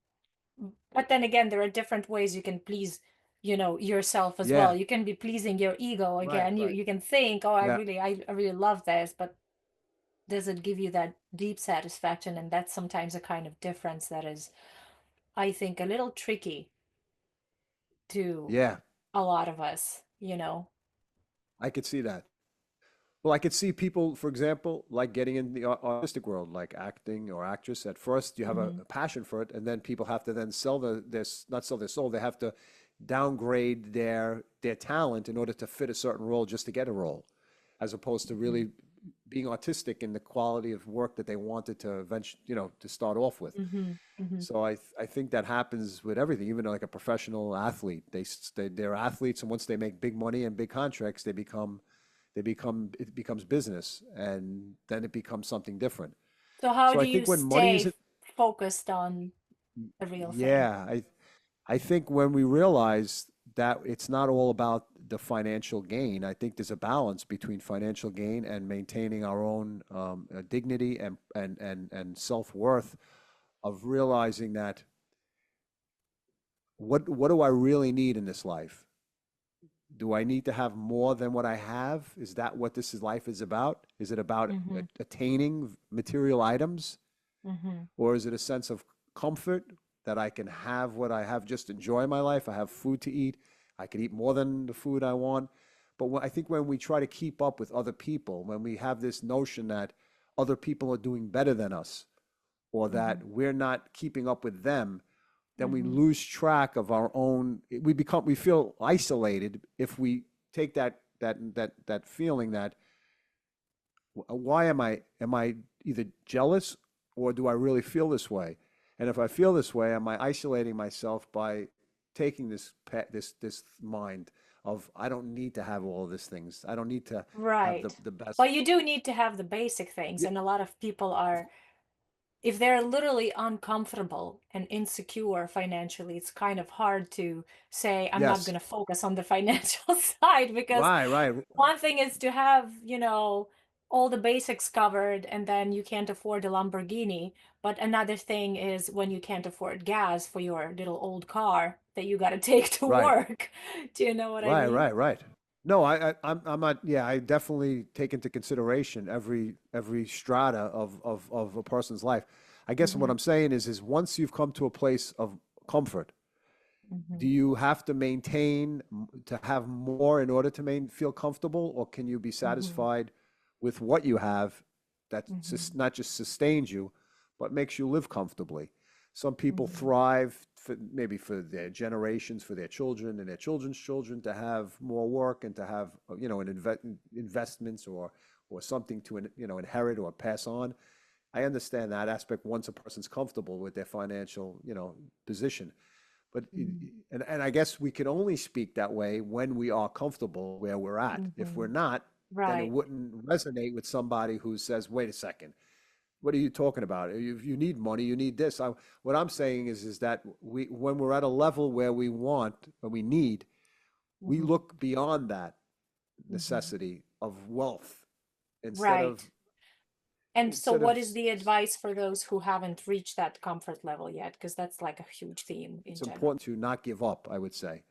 but then again, there are different ways you can please, yourself as well. Yeah, You can be pleasing your ego right, again. You right. you can think, oh, Yeah, I really love this, but does it give you that deep satisfaction? And that's sometimes a kind of difference that is, I think, a little tricky to yeah. a lot of us. I could see that. Well, I could see people, for example, like getting in the artistic world, like acting or actress. At first, you have Hmm. a passion for it, and then people have to then sell not sell their soul. They have to downgrade their talent in order to fit a certain role just to get a role, as opposed to Hmm. really being artistic in the quality of work that they wanted to eventually, to start off with. Hmm. Hmm. So I think that happens with everything, even like a professional athlete. They're athletes, and once they make big money and big contracts, it becomes business, and then it becomes something different. So how So do I you think when money stay isn't, focused on the real thing? yeah, I think when we realize that it's not all about the financial gain, I think there's a balance between financial gain and maintaining our own dignity and self worth of realizing that what do I really need in this life? Do I need to have more than what I have? Is that what life is about? Is it about Hmm. attaining material items? Hmm. Or is it a sense of comfort that I can have what I have, just enjoy my life? I have food to eat. I can eat more than the food I want. But I think when we try to keep up with other people, when we have this notion that other people are doing better than us, or that Mhm. we're not keeping up with them, then we Mhm. lose track of our own. We feel isolated if we take that feeling that why am I either jealous or do I really feel this way? And if I feel this way, am I isolating myself by taking this mind of I don't need to have all of these things. I don't need to have the Right. the best. But you do need to have the basic things, Yeah, and a lot of people are, if they're literally uncomfortable and insecure financially, it's kind of hard to say, I'm not yes. going to focus on the financial side, because Right, right, one thing is to have, all the basics covered and then you can't afford a Lamborghini. But another thing is when you can't afford gas for your little old car that you got to take to right. work. Do you know what I Right, mean? right, right. No, I'm not. Yeah, I definitely take into consideration every strata of a person's life. I guess what Hmm. I'm saying is once you've come to a place of comfort, do Hmm. you have to maintain to have more in order to feel comfortable, or can you be Hmm. satisfied with what you have that Hmm. not just sustains you, but makes you live comfortably? Some people Hmm. thrive for maybe for their generations, for their children and their children's children to have more work and to have investments or something to inherit or pass on. I understand that aspect once a person's comfortable with their financial position. But Hmm. and I guess we can only speak that way when we are comfortable where we're at. If we're Hmm. not, then it Right. wouldn't resonate with somebody who says, "Wait a second, what are you talking about? You need money, you need this." What I'm saying is that when we're at a level where we want, or we need, we Hmm. look beyond that Hmm. necessity of wealth instead of Right. And so instead what of is the advice for those who haven't reached that comfort level yet? Because that's like a huge theme in it's general. important to not give up, I would say.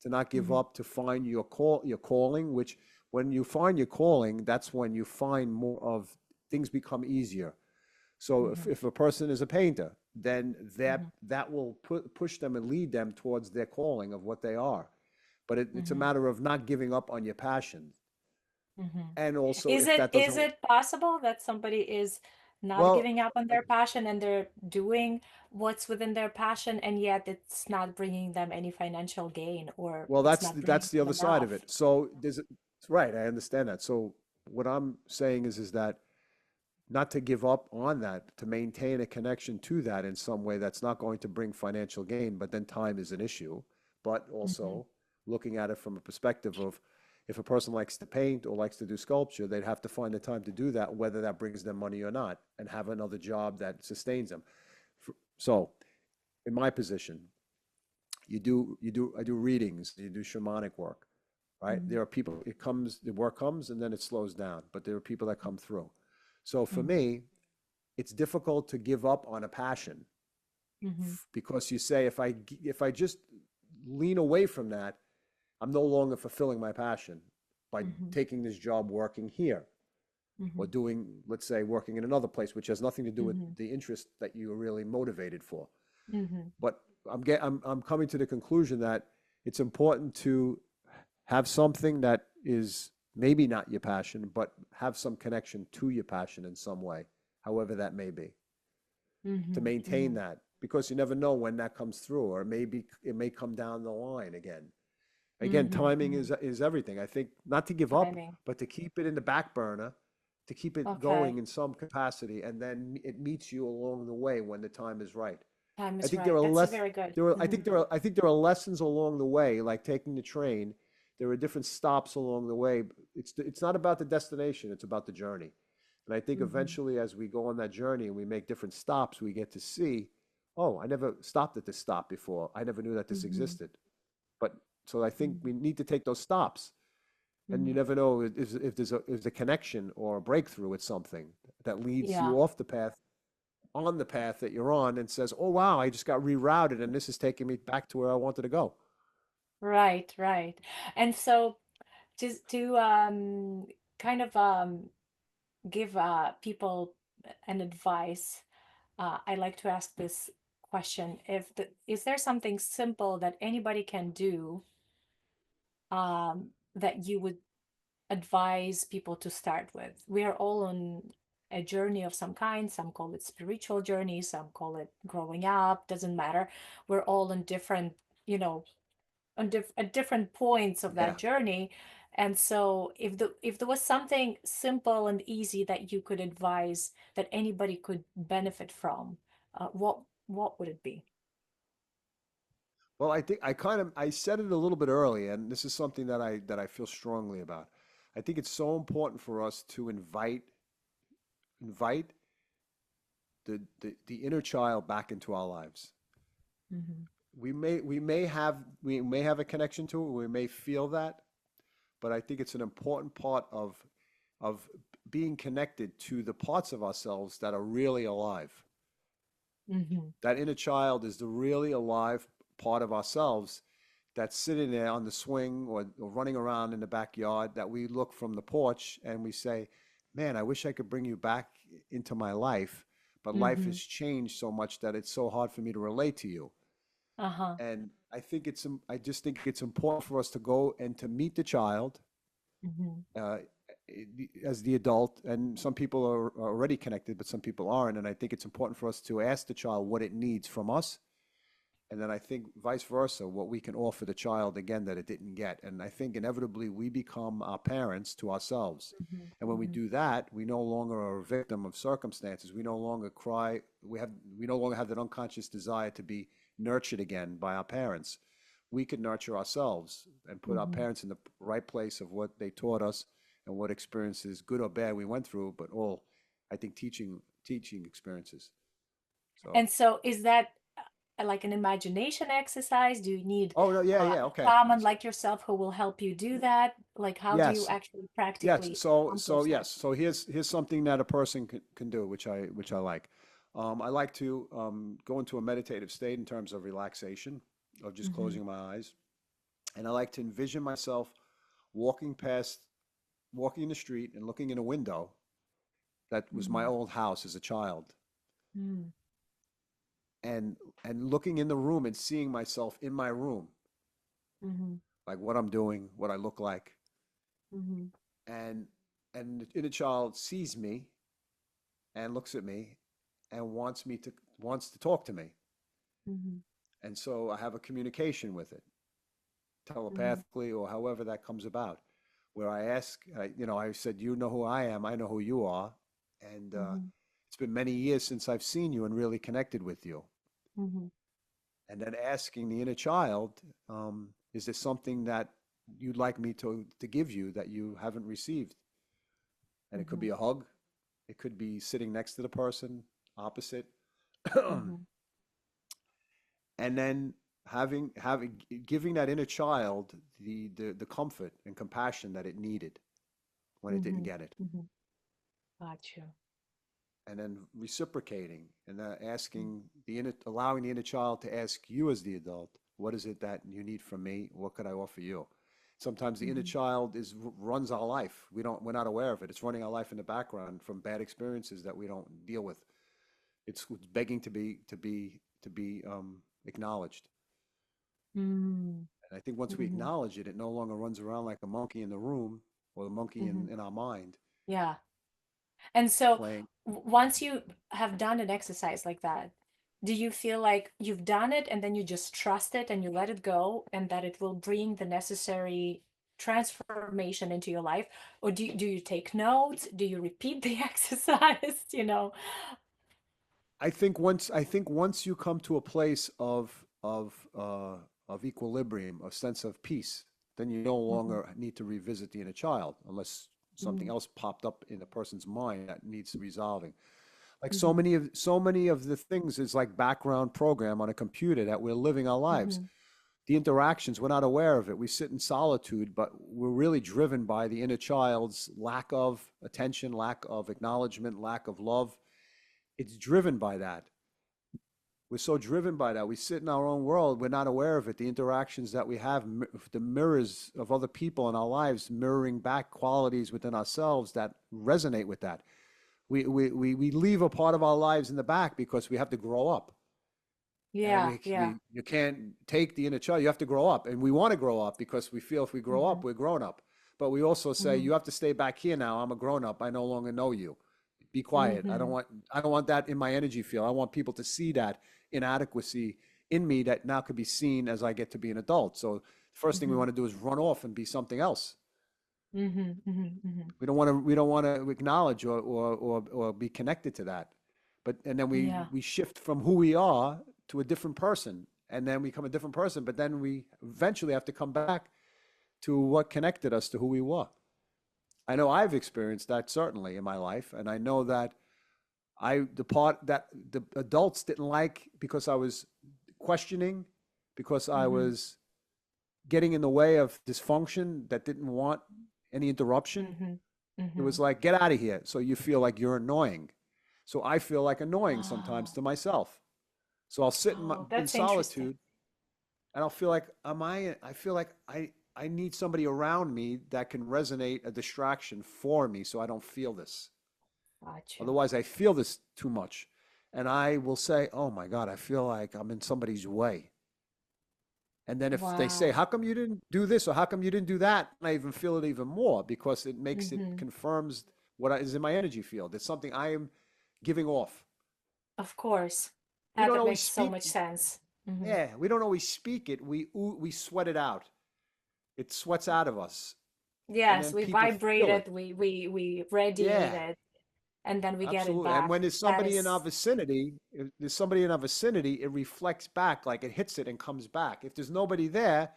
To not give Hmm. up, to find your calling, which when you find your calling, that's when you find more of things become easier. So Hmm. if a person is a painter, then Hmm. that will push them and lead them towards their calling of what they are. But it's a Hmm. matter of not giving up on your passion. Hmm. And also, Is if it that is doesn't, it possible that somebody is not well, giving up on their passion and they're doing what's within their passion, and yet it's not bringing them any financial gain, or well, it's that's not that's bringing the them other side of enough? it. So right, I understand that. So what I'm saying is that not to give up on that, to maintain a connection to that in some way that's not going to bring financial gain, but then time is an issue. But Hmm. also looking at it from a perspective of if a person likes to paint or likes to do sculpture, they'd have to find the time to do that, whether that brings them money or not, and have another job that sustains them. So, in my position, I do readings, you do shamanic work, right? Hmm. There are people, the work comes and then it slows down, but there are people that come through. So for Hmm. me, it's difficult to give up on a passion Hmm. because you say if I just lean away from that, I'm no longer fulfilling my passion by Hmm. taking this job working here or Hmm. doing, let's say, working in another place, which has nothing to do with Hmm. the interest that you are really motivated for. Hmm. But I'm coming to the conclusion that it's important to have something that is maybe not your passion, but have some connection to your passion in some way, however that may be, to Hmm. maintain Hmm. that because you never know when that comes through, or maybe it may come down the line again. Again, Hmm. timing Hmm. is everything. I think not to give up, Timing. but to keep it in the back burner, to keep it going Okay. in some capacity, and then it meets you along the way when the time is right. Time I is think there right. are That's a less very good. there are Hmm. I think there are lessons along the way, like taking the train. There are different stops along the way. It's not about the destination, it's about the journey. And I think Hmm. eventually as we go on that journey and we make different stops, we get to see, oh, I never stopped at this stop before. I never knew that this Hmm. existed. But so I think we Hmm. need to take those stops. And you Hmm. never know if there's a connection or a breakthrough with something that leads Yeah. you off the path on the path that you're on and says, "Oh wow, I just got rerouted and this is taking me back to where I wanted to go." Right, right. And so to kind of give people an advice, I like to ask this question. Is there something simple that anybody can do that you would advise people to start with? We are all on a journey of some kind. Some call it spiritual journey, some call it growing up, doesn't matter. We're all on different, you know, at different points of that Yeah. journey. And so if there was something simple and easy that you could advise that anybody could benefit from, what would it be? Well, I think I said it a little bit earlier, and this is something that I feel strongly about. I think it's so important for us to invite the inner child back into our lives. Hmm. We may have a connection to it, we may feel that, but I think it's an important part of being connected to the parts of ourselves that are really alive. Hmm. That inner child is the really alive part of ourselves that's sitting there on the swing or running around in the backyard that we look from the porch and we say, man, I wish I could bring you back into my life, but life Hmm. has changed so much that it's so hard for me to relate to you. Uh-huh. And I just think it's important for us to go and to meet the child Hmm. uh, as the adult. And some people are already connected, but some people aren't. And I think it's important for us to ask the child what it needs from us, and then I think vice versa, what we can offer the child again that it didn't get. And I think inevitably we become our parents to ourselves. Hmm. And when we Hmm. do that, we no longer are a victim of circumstances. We no longer cry. We no longer have that unconscious desire to be nurtured again by our parents. We can nurture ourselves and put our Hmm. parents in the right place of what they taught us and what experiences, good or bad, we went through, but all, I think, teaching experiences. So, And so is that like an imagination exercise? Do you need oh no, yeah, a yeah, okay. shaman like yourself who will help you do that? Like, how do you Yes, actually yes. practically So accomplish yes. that? So here's something that a person can do, which I like. I like to go into a meditative state in terms of relaxation, of just Hmm. closing my eyes, and I like to envision myself walking past, walking in the street and looking in a window that was my Hmm. old house as a child, Hmm. and looking in the room and seeing myself in my room, Hmm. like what I'm doing, what I look like, Hmm. and the inner child sees me and looks at me and wants to talk to me. Hmm. And so I have a communication with it, Hmm. telepathically or however that comes about, where I ask, I said, you know who I am, I know who you are, and Hmm. it's been many years since I've seen you and really connected with you. Hmm. And then asking the inner child, is there something that you'd like me to give you that you haven't received? And it could Hmm. be a hug, it could be sitting next to the person opposite. Hmm. And then having giving that inner child the comfort and compassion that it needed when it didn't Hmm. get it, Hmm. Gotcha. and then reciprocating and asking the inner allowing the inner child to ask you as the adult, what is it that you need from me, what could I offer you? Sometimes the inner Hmm. child runs our life, we're not aware of it, it's running our life in the background from bad experiences that we don't deal with. It's begging to be acknowledged. Hmm. And I think once we Hmm. acknowledge it, it no longer runs around like a monkey in the room or the monkey Hmm. in our mind Yeah. And so playing. once you have done an exercise like that, do you feel like you've done it and then you just trust it and you let it go and that it will bring the necessary transformation into your life? Or do you take notes? Do you repeat the exercise? You know? I think once you come to a place of equilibrium, a sense of peace, then you no Hmm. longer need to revisit the inner child unless something Hmm. else popped up in a person's mind that needs resolving. Like Hmm. so many of the things is like background program on a computer that we're living our lives. Hmm. The interactions, we're not aware of it. We sit in solitude, but we're really driven by the inner child's lack of attention, lack of acknowledgement, lack of love. It's driven by that. We're so driven by that. We sit in our own world. We're not aware of it. The interactions that we have, the mirrors of other people in our lives, mirroring back qualities within ourselves that resonate with that. We leave a part of our lives in the back because we have to grow up. And Yeah, yeah. you can't take the inner child. You have to grow up. And we want to grow up because we feel if we grow Hmm. up, we're grown up. but we also say Mm-hmm. you have to stay back here now. I'm a grown up. I no longer know you. Be quiet. Mm-hmm. I don't want that in my energy field. I want people to see that inadequacy in me that now could be seen as I get to be an adult. So the first thing we Mm-hmm. want to do is run off and be something else. Mm-hmm. Mm-hmm. We don't want to acknowledge or be connected to that. But and then Yeah. we shift from who we are to a different person, and then we become a different person. But then we eventually have to come back to what connected us to who we were. I know I've experienced that certainly in my life, and I know that the part that the adults didn't like because I was questioning, because I Mm-hmm. was getting in the way of dysfunction that didn't want any interruption. Mm-hmm. It Mm-hmm. was like, get out of here. So you feel like you're annoying. So I feel like annoying sometimes Oh, to myself. So I'll sit oh, in that's interesting. solitude and I'll feel like, I feel like I need somebody around me that can resonate a distraction for me so I don't feel this. Gotcha. Otherwise, I feel this too much. And I will say, oh my God, I feel like I'm in somebody's way. And then if they say, Wow. how come you didn't do this or how come you didn't do that? I even feel it even more because it Mm-hmm. confirms is in my energy field. It's something I am giving off. Of course. We don't That always makes so speak. much sense. Mm-hmm. Yeah, we don't always speak it. We sweat it out. It sweats out of us. And Yes, then we people vibrate feel it. it, we radiate Yeah. it, and then we get it Absolutely. And back. when there's That somebody in our is, vicinity, if there's somebody in our vicinity, it reflects back, like it hits it and comes back. If there's nobody there,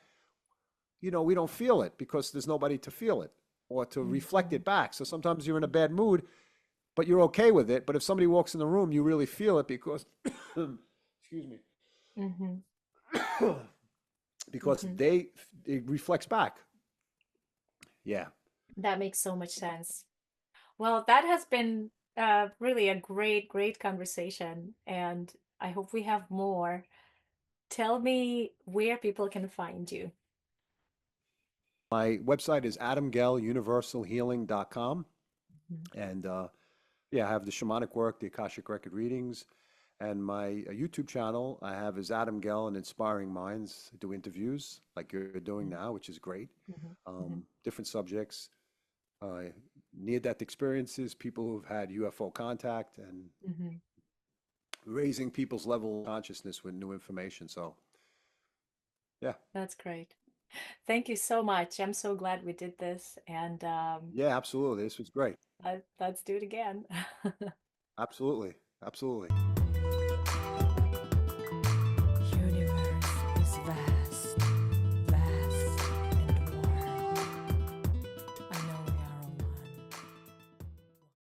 we don't feel it because there's nobody to feel it or to reflect mm-hmm. it back. So sometimes you're in a bad mood, but you're okay with it. But if somebody walks in the room, you really feel it because, excuse me, Mm-hmm. because Mm-hmm. it reflects back. Yeah. That makes so much sense. Well, that has been really a great, great conversation, and I hope we have more. Tell me where people can find you. My website is adamgelluniversalhealing.com. Mhm. And yeah, I have the shamanic work, the Akashic Record readings, and my YouTube channel I have is Adam Gell and Inspiring Minds. I do interviews like you're doing now, which is great. Mhm. Mhm. Different subjects, uh, near-death experiences, people who've had UFO contact, and Mhm. raising people's level of consciousness with new information. So yeah, That's great. Thank you so much. I'm so glad we did this, and yeah, absolutely. This was great. let's do it again. Absolutely, absolutely.